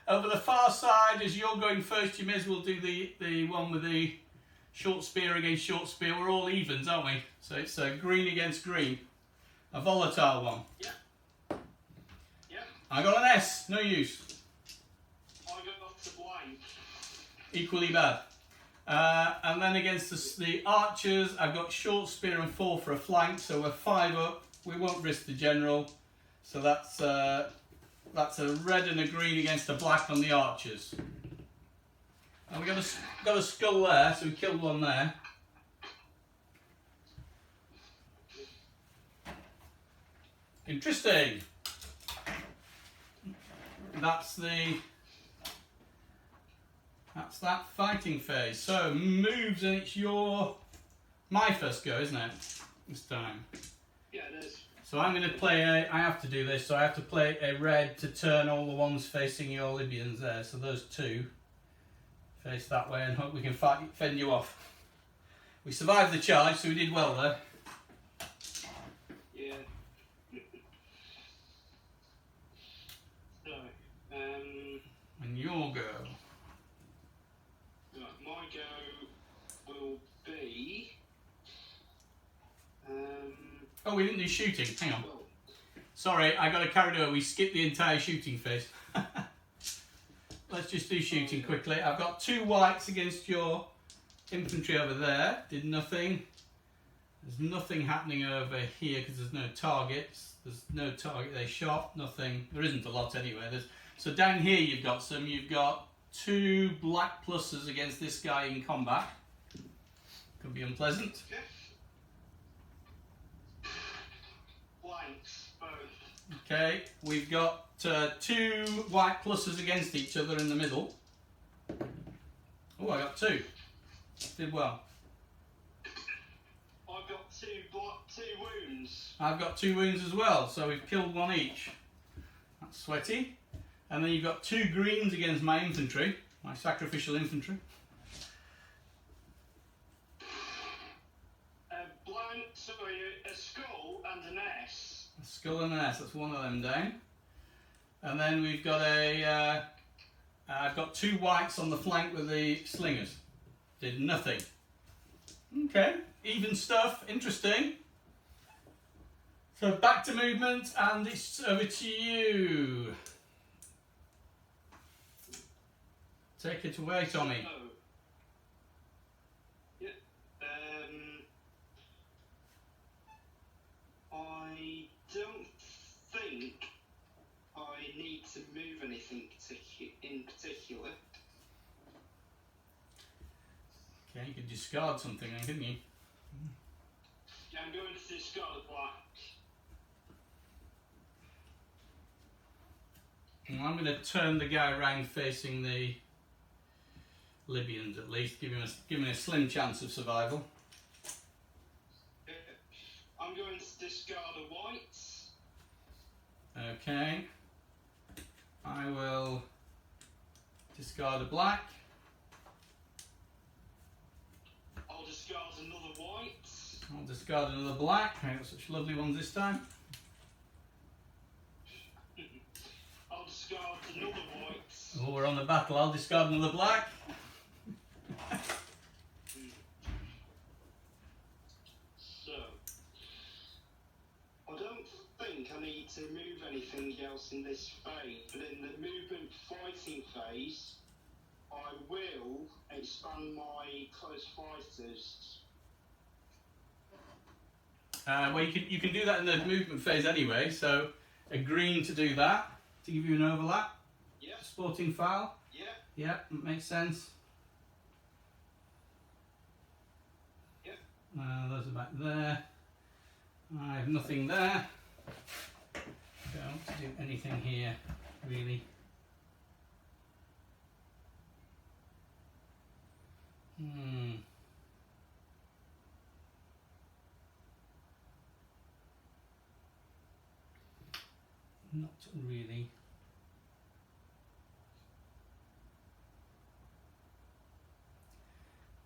Over the far side, as you're going first, you may as well do the one with the Short spear against short spear. We're all evens, aren't we? So it's green against green. A volatile one. Yeah. Yeah. I got an S. No use. I got to blank. Equally bad. And then against the archers, I've got short spear and 4 for a flank, so we're 5 up. We won't risk the general. So that's a red and a green against a black on the archers. And we got a skull there, so we killed one there. Interesting. That's that fighting phase. So moves, and it's my first go, isn't it? This time. Yeah, it is. So I'm going to play I have to do this, so I have to play a red to turn all the ones facing your Libyans there. So those 2 face that way and hope we can fend you off. We survived the charge, so we did well there. Yeah. So, And your go. right, my go will be. Oh, we didn't do shooting. Hang on. Well, Sorry, I got carried away. We skipped the entire shooting phase. Let's just do shooting quickly. I've got 2 whites against your infantry over there. Did nothing. There's nothing happening over here because there's no targets. There's no target they shot. Nothing. There isn't a lot anyway. So down here you've got some. You've got 2 black pluses against this guy in combat. Could be unpleasant. okay. Blanks, both. Okay, we've got 2 white pluses against each other in the middle. Oh, I got 2. Did well. I've got 2 wounds. I've got 2 wounds as well, so we've killed 1 each. That's sweaty. And then you've got 2 greens against my infantry, my sacrificial infantry. A skull and an S. A skull and an S, that's one of them down. And then we've got I've got 2 whites on the flank with the slingers. Did nothing. Okay, even stuff, interesting. So back to movement, and it's over to you. Take it away, Tommy. So, yeah, I don't think I need to move anything in particular. Okay, you could discard something then, couldn't you? Yeah, I'm going to discard a black. And I'm going to turn the guy around facing the Libyans at least, give him a slim chance of survival. I'm going to discard a white. Okay. I will discard a black. I'll discard another white. I'll discard another black. I got such lovely ones this time. I'll discard another white. Oh, we're on the battle. I'll discard another black. So, I don't think I need to move anything else in this phase, but in the movement fighting phase, I will expand my close fighters. Well, you can do that in the movement phase anyway. So, a green to do that to give you an overlap. Yeah. Sporting file. Yeah. Yeah, makes sense. Yeah. Those are back there. I have nothing there. Don't do anything here, really. Not really.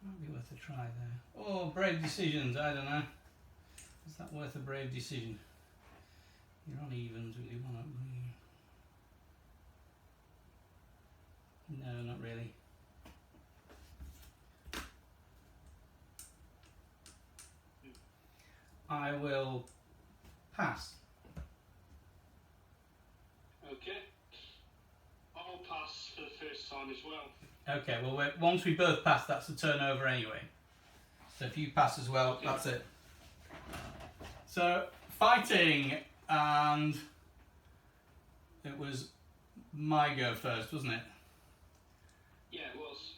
Might be worth a try there. Oh, brave decisions, I don't know. Is that worth a brave decision? You're on evens, really, aren't we? No, not really. I will pass. Okay. I'll pass for the first time as well. Okay, well, once we both pass, that's a turnover anyway. So if you pass as well, Okay. that's it. So, fighting, and it was my go first, wasn't it? Yeah, it was.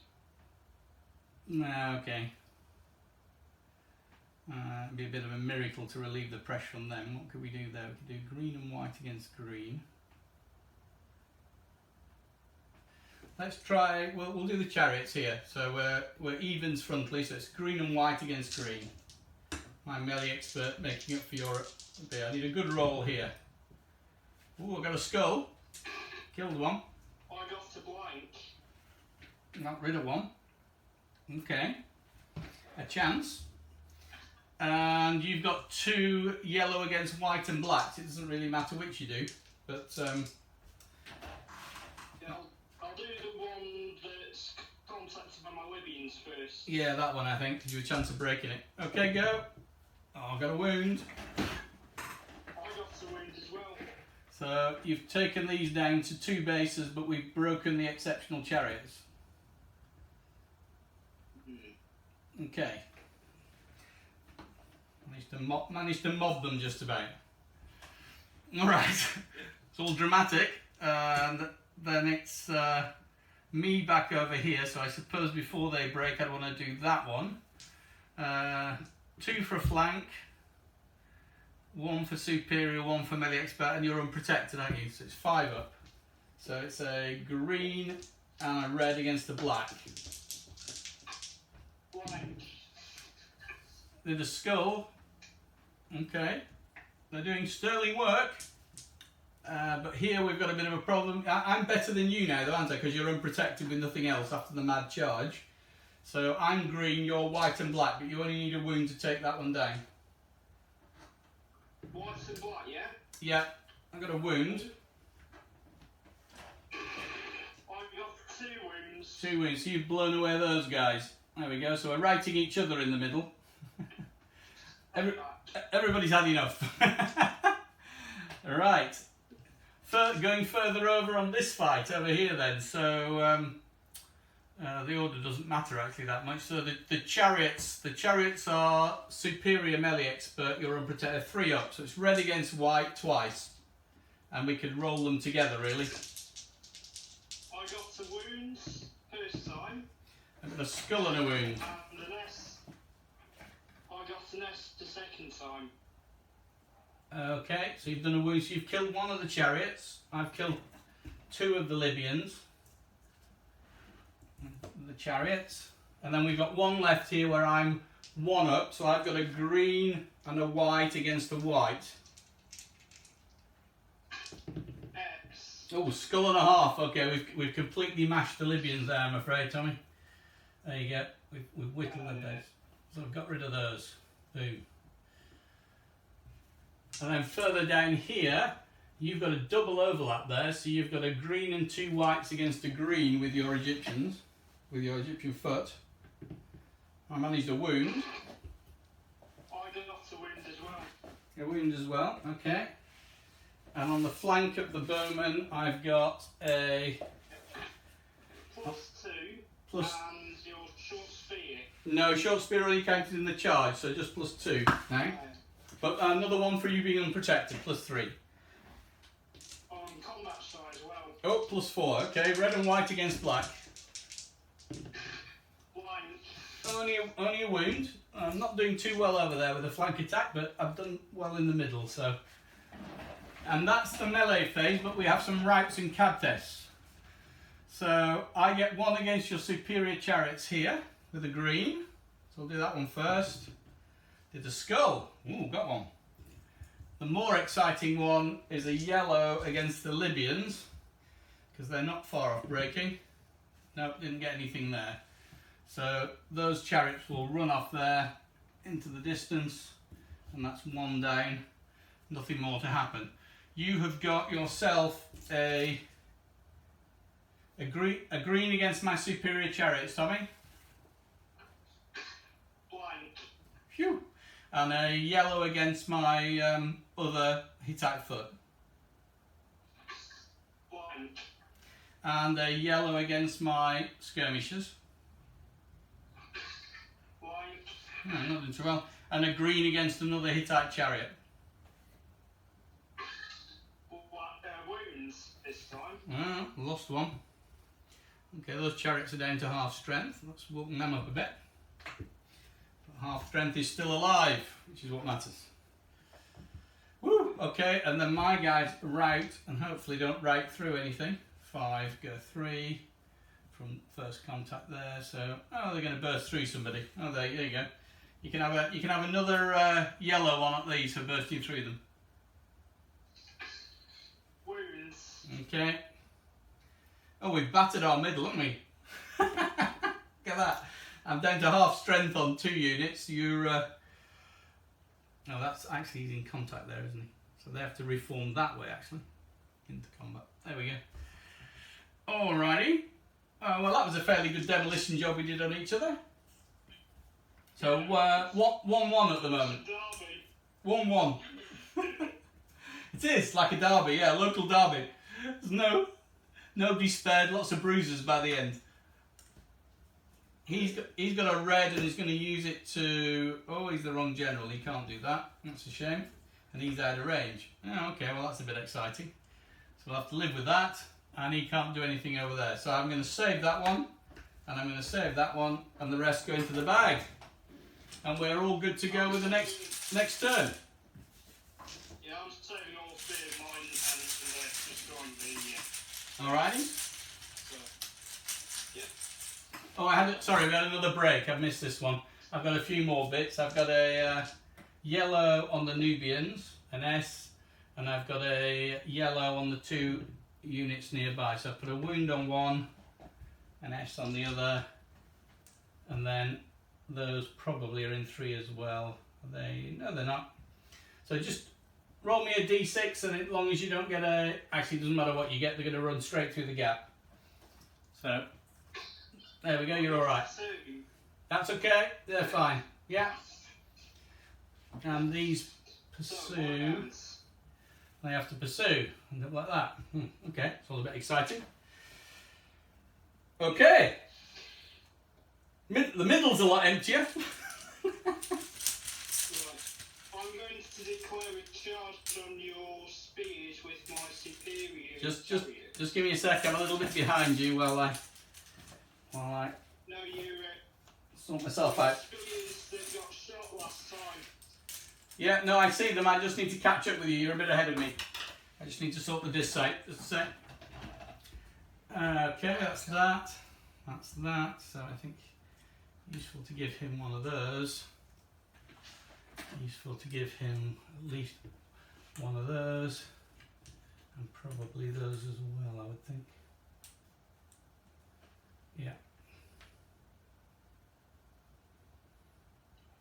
No, okay. It'd be a bit of a miracle to relieve the pressure on them. What could we do there? We could do green and white against green. Let's try, we'll do the chariots here. So we're evens frontally, so it's green and white against green. My melee expert making up for your... Okay, I need a good roll here. Ooh, I've got a skull. Killed one. I got to blank. Got rid of one. Okay. A chance. And you've got 2 yellow against white and black. It doesn't really matter which you do, but... Yeah, I'll do the one that's contacted by my Libyans first. Yeah, that one I think, gives you a chance of breaking it. Okay, go. Oh, I've got a wound. I got to wound as well. So you've taken these down to 2 bases, but we've broken the exceptional chariots. Okay. Managed to mob them just about. Alright. It's all dramatic. And then it's me back over here, so I suppose before they break I'd want to do that one. 2 for a flank, 1 for superior, 1 for melee expert, and you're unprotected, aren't you? So it's 5 up. So it's a green and a red against a black. Blank. Did a skull. Okay. They're doing sterling work. But here we've got a bit of a problem. I'm better than you now though, aren't I? Because you're unprotected with nothing else after the mad charge. So I'm green, you're white and black, but you only need a wound to take that one down. White and black, yeah? Yeah, I've got a wound. I've got 2 wounds. 2 wounds, so you've blown away those guys. There we go, so we're righting each other in the middle. Everybody's had enough. Right. Going further over on this fight over here then, so the order doesn't matter actually that much. So the chariots are superior melee expert, you're unprotected, 3 up, so it's red against white twice, and we could roll them together really. I got to wounds first time. I've got a skull and a wound. And the nest, I got to nest the second time. Okay, so you've done a wound, so you've killed 1 of the chariots. I've killed 2 of the Libyans. The chariots. And then we've got 1 left here where I'm 1 up, so I've got a green and a white against a white. X. Oh, skull and a half. Okay, we've completely mashed the Libyans there, I'm afraid, Tommy. There you go. We've whittled them down. So I've got rid of those. Boom. And then further down here, you've got a double overlap there, so you've got a green and 2 whites against a green with your Egyptians, with your Egyptian foot. I managed a wound. I got to wound as well. A wound as well, okay. And on the flank of the bowman, I've got a... +2. Plus... And your short spear. No, short spear only counted in the charge, so just +2 now. But another one for you being unprotected, +3. On combat side as well. Oh, +4, okay. Red and white against black. Blank. Only a wound. I'm not doing too well over there with a flank attack, but I've done well in the middle, so... And that's the melee phase, but we have some routes and cab tests. So I get 1 against your superior chariots here, with a green. So I'll do that one first. Did a skull. Ooh, got 1. The more exciting one is a yellow against the Libyans, because they're not far off breaking. Nope, didn't get anything there. So those chariots will run off there into the distance, and that's 1 down. Nothing more to happen. You have got yourself a green against my superior chariots, Tommy. Blank. Phew. and a yellow against my other Hittite foot. Blank. And a yellow against my skirmishers. Blank. No, not doing so well. And a green against another Hittite chariot. Wounds this time. Oh, lost one. Okay, those chariots are down to half strength. Let's walk them up a bit. But half strength is still alive, which is what matters. Woo! Okay, and then my guys rout and hopefully don't rout through anything. 5, go 3 from first contact there. So, oh, they're going to burst through somebody. Oh, there you go. You can have another yellow one at these for bursting through them. Wounds. Okay. Oh, we've battered our middle, haven't we? Look at that. I'm down to half strength on 2 units. You're... Oh, that's actually he's in contact there, isn't he? So they have to reform that way, actually, into combat. There we go. Alrighty. Well, that was a fairly good demolition job we did on each other. So, 1-1 at the moment. Derby. 1-1. It is like a derby, yeah, local derby. There's nobody spared, lots of bruises by the end. He's got a red and he's going to use it to... Oh, he's the wrong general, he can't do that. That's a shame. And he's out of range. Oh, okay, well that's a bit exciting. So we'll have to live with that. And he can't do anything over there. So I'm going to save that one. And I'm going to save that one. And the rest go into the bag. And we're all good to go with the next turn. Yeah, I'm saving all 3 of mine and destroying the... Alrighty. So, yeah. Oh, we had another break. I've missed this one. I've got a few more bits. I've got a yellow on the Nubians, an S, and I've got a yellow on the 2 units nearby. So I've put a wound on one, an S on the other, and then those probably are in 3 as well. Are they? No, they're not. So just roll me a d6, and as long as you don't get a... Actually, it doesn't matter what you get, they're going to run straight through the gap. So, there we go, you're alright. That's okay, they're fine. Yeah. And these pursue... They have to pursue, and look like that. Okay, it's all a bit exciting. Okay. The middle's a lot emptier. Right. I'm going to declare a charge on your spears with my superior. Just give me a sec. I'm a little bit behind you while I No, you. sort myself out. Spears that got shot last time. Yeah, no, I see them. I just need to catch up with you. You're a bit ahead of me. I just need to sort the disc out. Just a sec. Okay, that's that. That's that. So I think useful to give him one of those. Useful to give him at least one of those. And probably those as well, I would think. Yeah.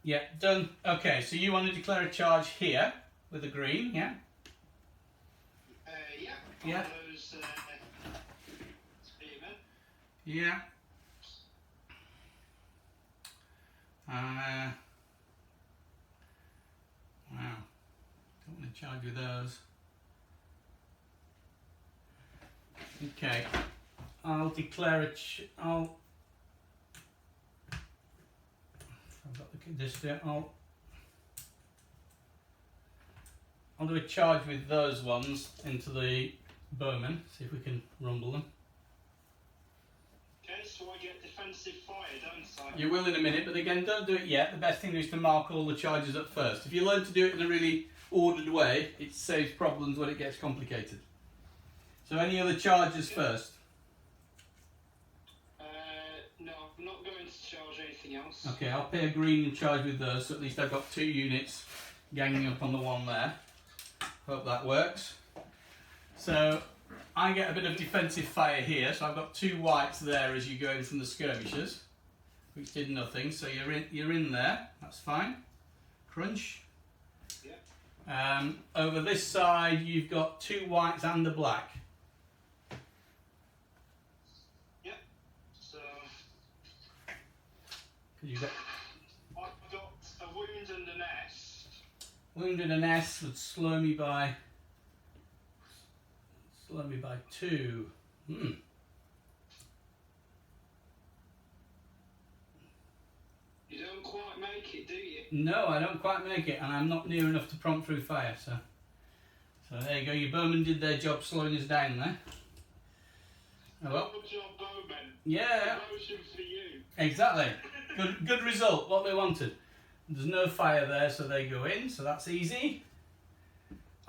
Yeah, done. Okay, so you want to declare a charge here with a green, yeah? Yeah. Yeah. Those spearmen. Yeah. Wow. Don't want to charge with those. Okay. I'll declare I've got this there. I'll do a charge with those ones into the bowmen. See if we can rumble them. Okay, so I get defensive fire, don't I? You will in a minute, but again, don't do it yet. The best thing is to mark all the charges up first. If you learn to do it in a really ordered way, it saves problems when it gets complicated. So any other charges first? No, I'm not going to charge anything else. Okay, I'll pay a green and charge with those, so at least I've got 2 units ganging up on the one there. Hope that works. So I get a bit of defensive fire here, so I've got 2 whites there as you go in from the skirmishers, which did nothing. So you're in there. That's fine. Crunch. Yeah. Over this side, you've got 2 whites and a black. Yeah. So You've got I've got a wound and an S. Wounded an S would slow me by 2. Hmm. You don't quite make it, do you? No, I don't quite make it, and I'm not near enough to prompt through fire, so there you go, your bowmen did their job slowing us down there. Oh well. Good job, bowmen. Yeah. Promotion for you. Exactly. Good result, what they wanted. There's no fire there, so they go in, so that's easy.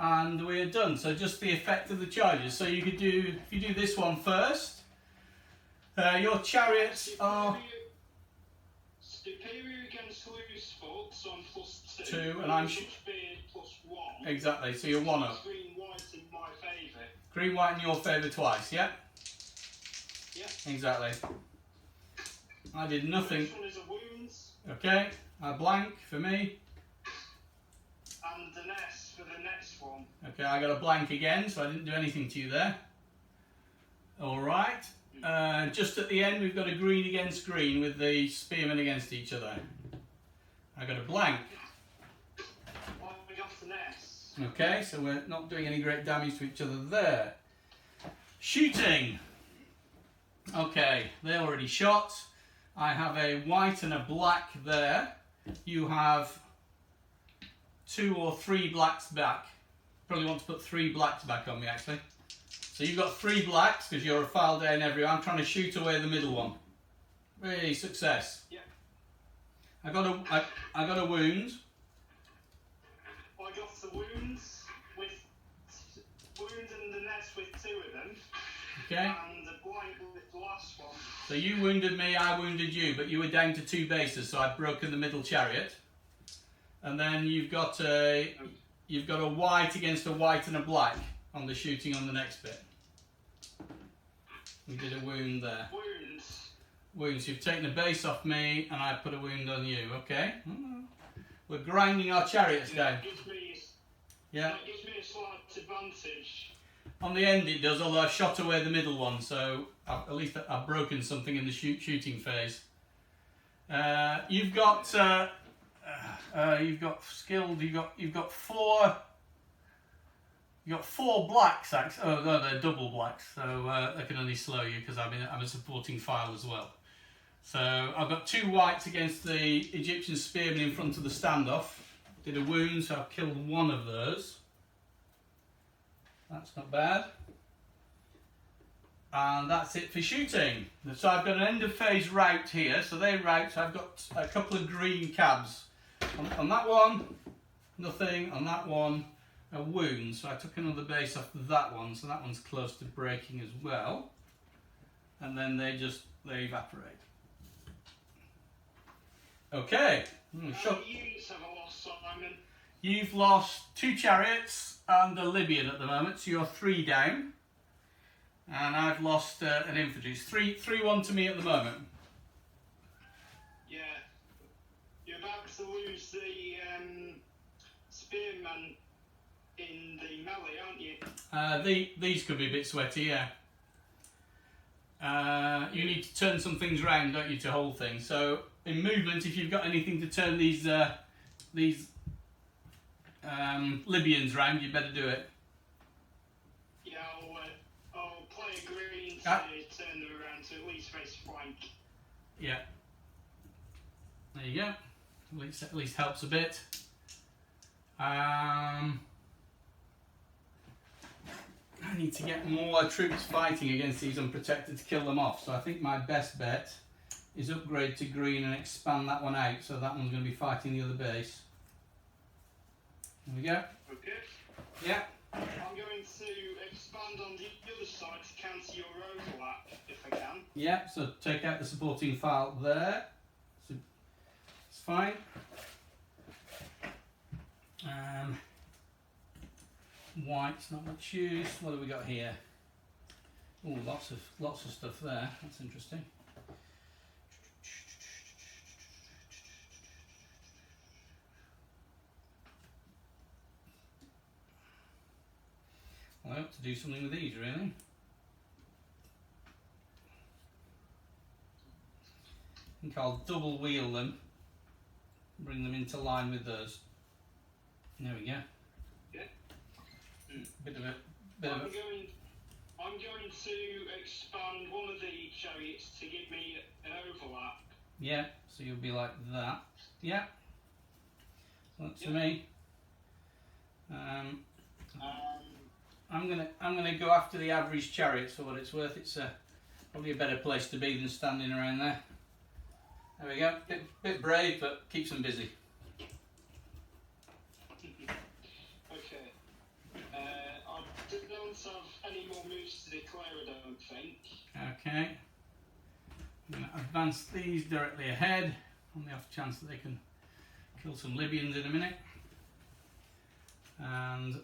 And we're done. So just the effect of the charges. So you could do, if you do this one first, your chariots are superior against loose foot, so I'm +2. 2, and I'm speed +1. Exactly. So you're 1 up. Green, white in my favour. Green, white in your favour twice. Yeah. Yeah. Exactly. I did nothing. This one is a wounds. Okay. A blank for me. And an S for the next one. Okay, I got a blank again, so I didn't do anything to you there. Alright. Just at the end, we've got a green against green with the spearmen against each other. I got a blank. Well, we got an S. Okay, so we're not doing any great damage to each other there. Shooting. Okay, they already shot. I have a white and a black there. You have 2 or 3 blacks back. Probably want to put 3 blacks back on me actually. So you've got 3 blacks because you're a file down everywhere. I'm trying to shoot away the middle one. Really, success. Yeah. I got a wound. I got the wounds and the nest with 2 of them. Okay. And the blank with the last one. So you wounded me, I wounded you, but you were down to 2 bases, so I've broken the middle chariot. And then you've got a white against a white and a black on the shooting on the next bit. We did a wound there. Wounds. You've taken a base off me, and I put a wound on you. Okay. We're grinding our chariots down. That gives me a slight advantage. On the end it does, although I shot away the middle one, so at least I've broken something in the shooting phase. You've got skilled. You've got 4 blacks. Actually, oh no, they're double blacks, so they can only slow you because I'm a supporting file as well. So I've got 2 whites against the Egyptian spearmen in front of the standoff. Did a wound, so I've killed 1 of those. That's not bad. And that's it for shooting. So I've got an end of phase rout here. So they rout. So I've got a couple of green cabs. On that one, nothing. On that one, a wound. So I took another base off that one. So that one's close to breaking as well. And then they evaporate. Okay. How many units have I lost, Simon? You've lost 2 chariots and a Libyan at the moment, so you're 3 down. And I've lost an infantry. It's 3-1 to me at the moment. Yeah. You're about to lose the spearman in the melee, aren't you? These could be a bit sweaty, yeah. You need to turn some things around, don't you, to hold things. So in movement, if you've got anything to turn these Libyans round, you better do it. Yeah, I'll play a green to turn them around to at least face flank. Yeah. There you go. At least helps a bit. I need to get more troops fighting against these unprotected to kill them off. So I think my best bet is upgrade to green and expand that one out. So that one's going to be fighting the other base. There we go. Okay. Yeah. I'm going to expand on the other side to counter your overlap, if I can. Yeah, so take out the supporting file there. So it's fine. White's not much use. What have we got here? Oh, lots of stuff there. That's interesting. Well, I ought to do something with these, really. I think I'll double wheel them, bring them into line with those. There we go. Yeah. Bit of a. I'm going to expand one of the chariots to give me an overlap. Yeah, so you'll be like that. Yeah. That's for me. I'm gonna go after the average chariot for what it's worth. It's probably a better place to be than standing around there. There we go. Bit brave, but keeps them busy. Okay. I don't have any more moves to declare, I don't think. Okay. I'm going to advance these directly ahead on the off chance that they can kill some Libyans in a minute. And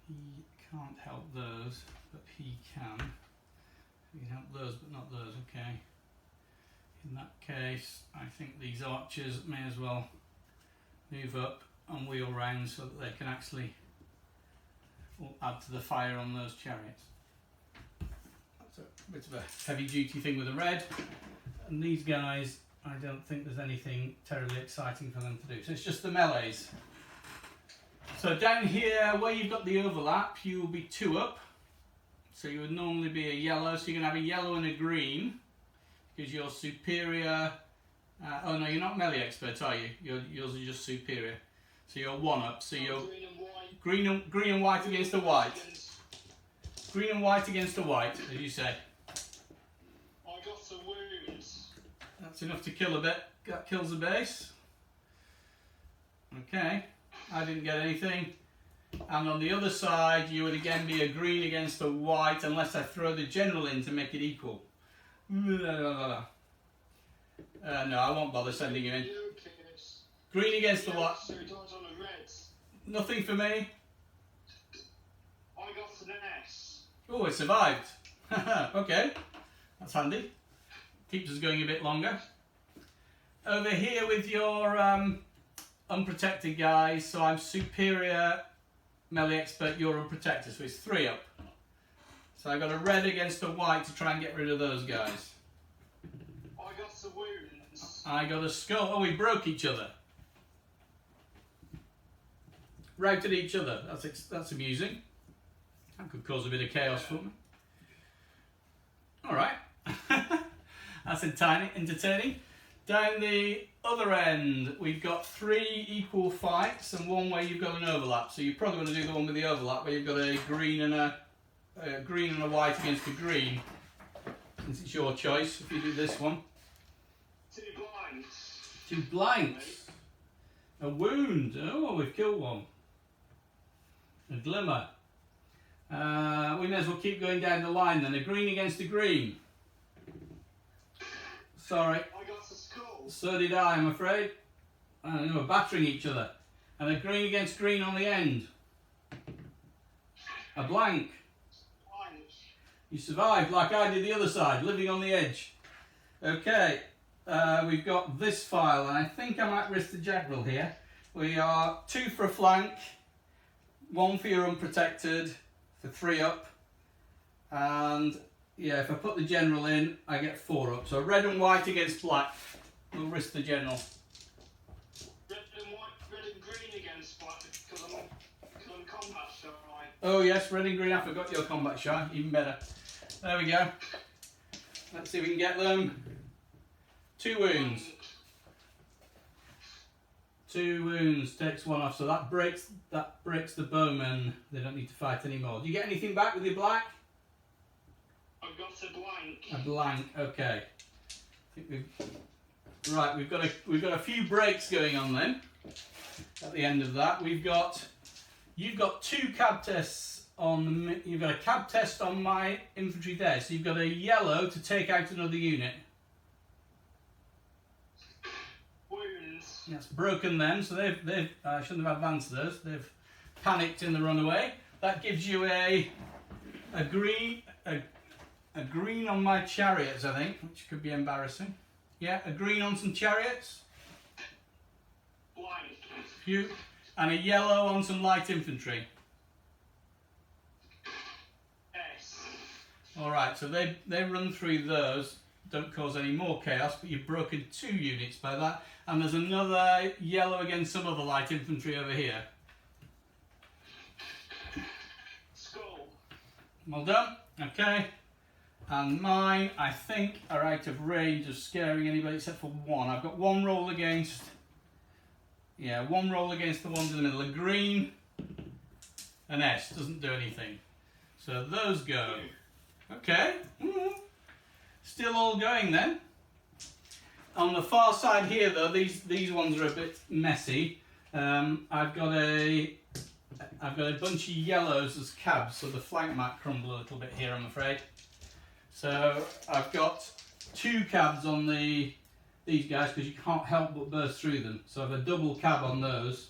he can't help those, but he can. He can help those, but not those. Okay. In that case, I think these archers may as well move up and wheel round so that they can actually add to the fire on those chariots. That's a bit of a heavy duty thing with the red. And these guys, I don't think there's anything terribly exciting for them to do. So it's just the melees. So down here, where you've got the overlap, you will be 2 up. So you would normally be a yellow, so you're going to have a yellow and a green, because you're superior. Oh no, you're not melee expert, are you? Yours are just superior. So you're 1 up. So you're green and white against the white. Green and white against the white, as you say. I got some wounds. That's enough to kill a bit. That kills the base. Okay, I didn't get anything. And on the other side, you would again be a green against a white, unless I throw the general in to make it equal. No, I won't bother sending you in. Green against the white. Nothing for me. I got an S. Oh, it survived. Okay, that's handy. Keeps us going a bit longer. Over here with your unprotected guys, so I'm superior melee expert, you're unprotected, so it's 3 up. So I got a red against a white to try and get rid of those guys. I got some wounds. I got a skull. Oh, we broke each other. Routed each other. That's amusing. That could cause a bit of chaos for me. Alright. That's entertaining. Down the other end, we've got 3 equal fights and 1 where you've got an overlap. So you're probably going to do the one with the overlap where you've got a green and a white against a green. Since it's your choice, if you do this one. 2 blanks. 2 blanks. A wound. Oh, we've killed 1. A glimmer. We may as well keep going down the line then. A green against a green. Sorry. I got a skull. So did I'm afraid. They were battering each other. And a green against green on the end. A blank. Blank. You survived like I did the other side, living on the edge. Okay, we've got this file, and I think I might risk the jackal here. We are 2 for a flank, 1 for your unprotected, for 3 up. And yeah, if I put the general in, I get 4 up. So red and white against black. We'll risk the general. Red and green against black because I'm combat shy. Oh yes, red and green. I forgot your combat shy. Even better. There we go. Let's see if we can get them. 2 wounds. 2 wounds takes 1 off. So that breaks the bowman. They don't need to fight anymore. Do you get anything back with your black? I've got a blank. A blank. Okay. I think we've got a few breaks going on then. At the end of that, you've got 2 cab tests on. You've got a cab test on my infantry there. So you've got a yellow to take out another unit. Wounds. That's broken them. So they've I shouldn't have advanced those. They've panicked in the runaway. That gives you a green on my chariots, I think, which could be embarrassing. Yeah, a green on some chariots. Blank. Phew. And a yellow on some light infantry. S. Alright, so they run through those. don't cause any more chaos, but you've broken 2 units by that. And there's another yellow against some other light infantry over here. Skull. Well done. Okay. And mine, I think, are out of range of scaring anybody except for one. I've got 1 roll against... Yeah, 1 roll against the ones in the middle. A green, an S, doesn't do anything. So those go. Okay. Still all going then. On the far side here though, these ones are a bit messy. I've got a bunch of yellows as cabs, so the flank might crumble a little bit here, I'm afraid. So I've got 2 cabs on these guys because you can't help but burst through them. So I've a double cab on those.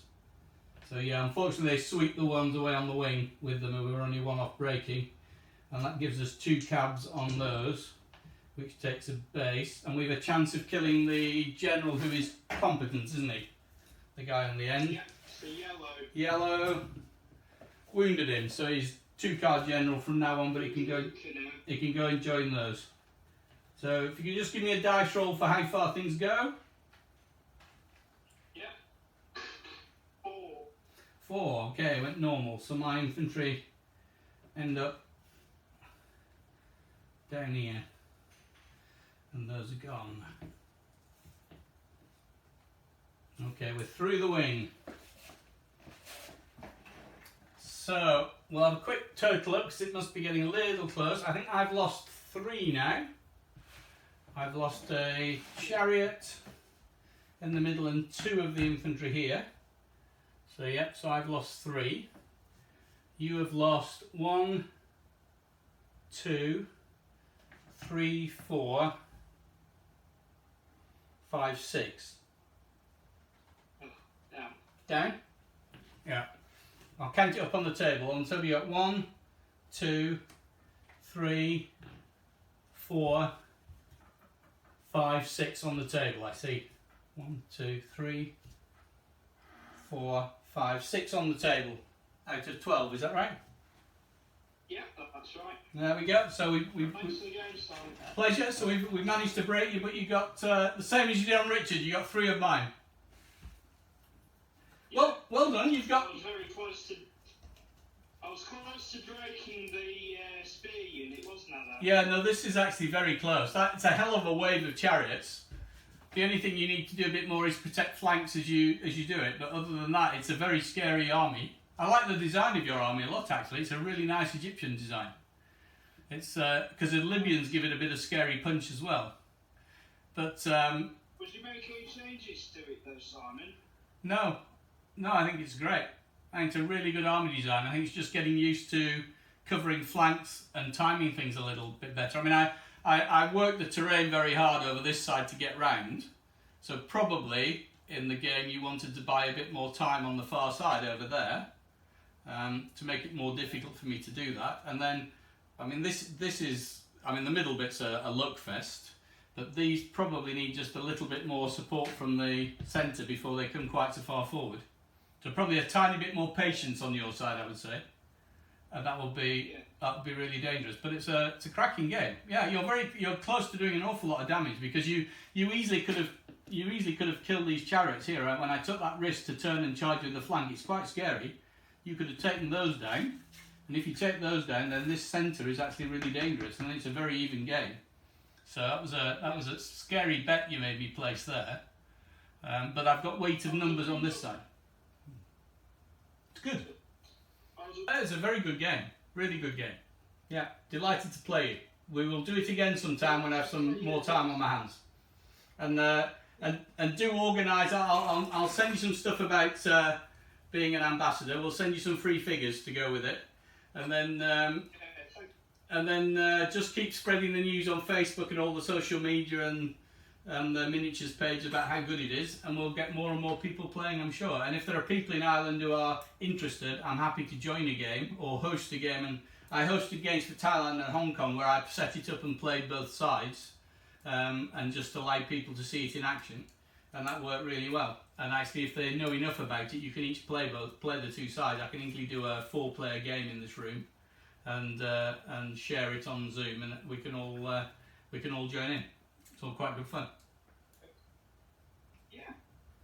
So yeah, unfortunately they sweep the ones away on the wing with them, and we were only 1 off breaking. And that gives us 2 cabs on those, which takes a base. And we have a chance of killing the general who is competent, isn't he? The guy on the end. Yeah, the yellow. Yellow. Wounded him, so he's 2-card general from now on, but he can go and join those. So if you could just give me a dice roll for how far things go. Yeah. 4. 4, okay, went normal. So my infantry end up down here. And those are gone. Okay, we're through the wing. So, we'll have a quick total up because it must be getting a little close. I think I've lost 3 now. I've lost a chariot in the middle and 2 of the infantry here. So, yep, so I've lost 3. You have lost 1, 2, 3, 4, 5, 6. Down. Down? Yeah. I'll count it up on the table. And so we got 1, 2, 3, 4, 5, 6 on the table. I see 1, 2, 3, 4, 5, 6 on the table out of 12. Is that right? Yeah, that's right. There we go. So we Thanks for the game, Simon. pleasure. So we've managed to break you, but you got the same as you did on Richard. You got 3 of mine. Yeah. Well done. You've got. I was very close to. I was close to breaking the spear unit, wasn't I? That? Yeah, no, this is actually very close. It's a hell of a wave of chariots. The only thing you need to do a bit more is protect flanks as you do it. But other than that, it's a very scary army. I like the design of your army a lot, actually. It's a really nice Egyptian design. It's because the Libyans give it a bit of scary punch as well. But Would you make any changes to it, though, Simon? no, I think it's great. I think it's a really good army design. I think it's just getting used to covering flanks and timing things a little bit better. I mean, I worked the terrain very hard over this side to get round. So probably in the game you wanted to buy a bit more time on the far side over there to make it more difficult for me to do that. And then, I mean, this is, I mean, the middle bit's a luck fest, but these probably need just a little bit more support from the centre before they come quite so far forward. So probably a tiny bit more patience on your side, I would say, and that would be really dangerous. But it's a cracking game. Yeah, you're close to doing an awful lot of damage because you easily could have killed these chariots here. Right? When I took that risk to turn and charge with the flank, it's quite scary. You could have taken those down, and if you take those down, then this centre is actually really dangerous, and it's a very even game. So that was a scary bet you made me place there. But I've got weight of numbers on this side. It's good. It's a very good game. Really good game. Yeah, delighted to play it. We will do it again sometime when I have some more time on my hands. And do organise. I'll send you some stuff about being an ambassador. We'll send you some free figures to go with it, and then just keep spreading the news on Facebook and all the social media and the miniatures page about how good it is, and we'll get more and more people playing, I'm sure. And if there are people in Ireland who are interested, I'm happy to join a game or host a game. And I hosted games for Thailand and Hong Kong where I set it up and played both sides and just allowed people to see it in action, and that worked really well. And actually, if they know enough about it, you can each play the 2 sides. I can easily do a 4-player game in this room and share it on Zoom, and we can all join in. It's all quite good fun. Yeah,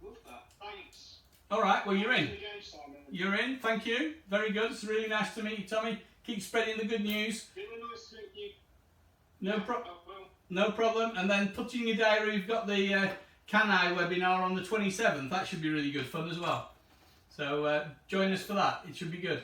love that. Thanks. All right, well, you're in. Thanks again, Simon. You're in, thank you. Very good. It's really nice to meet you, Tommy. Keep spreading the good news. Really nice to meet you. No, I will. no problem. And then put in your diary, we've got the Canai webinar on the 27th. That should be really good fun as well. So join us for that. It should be good.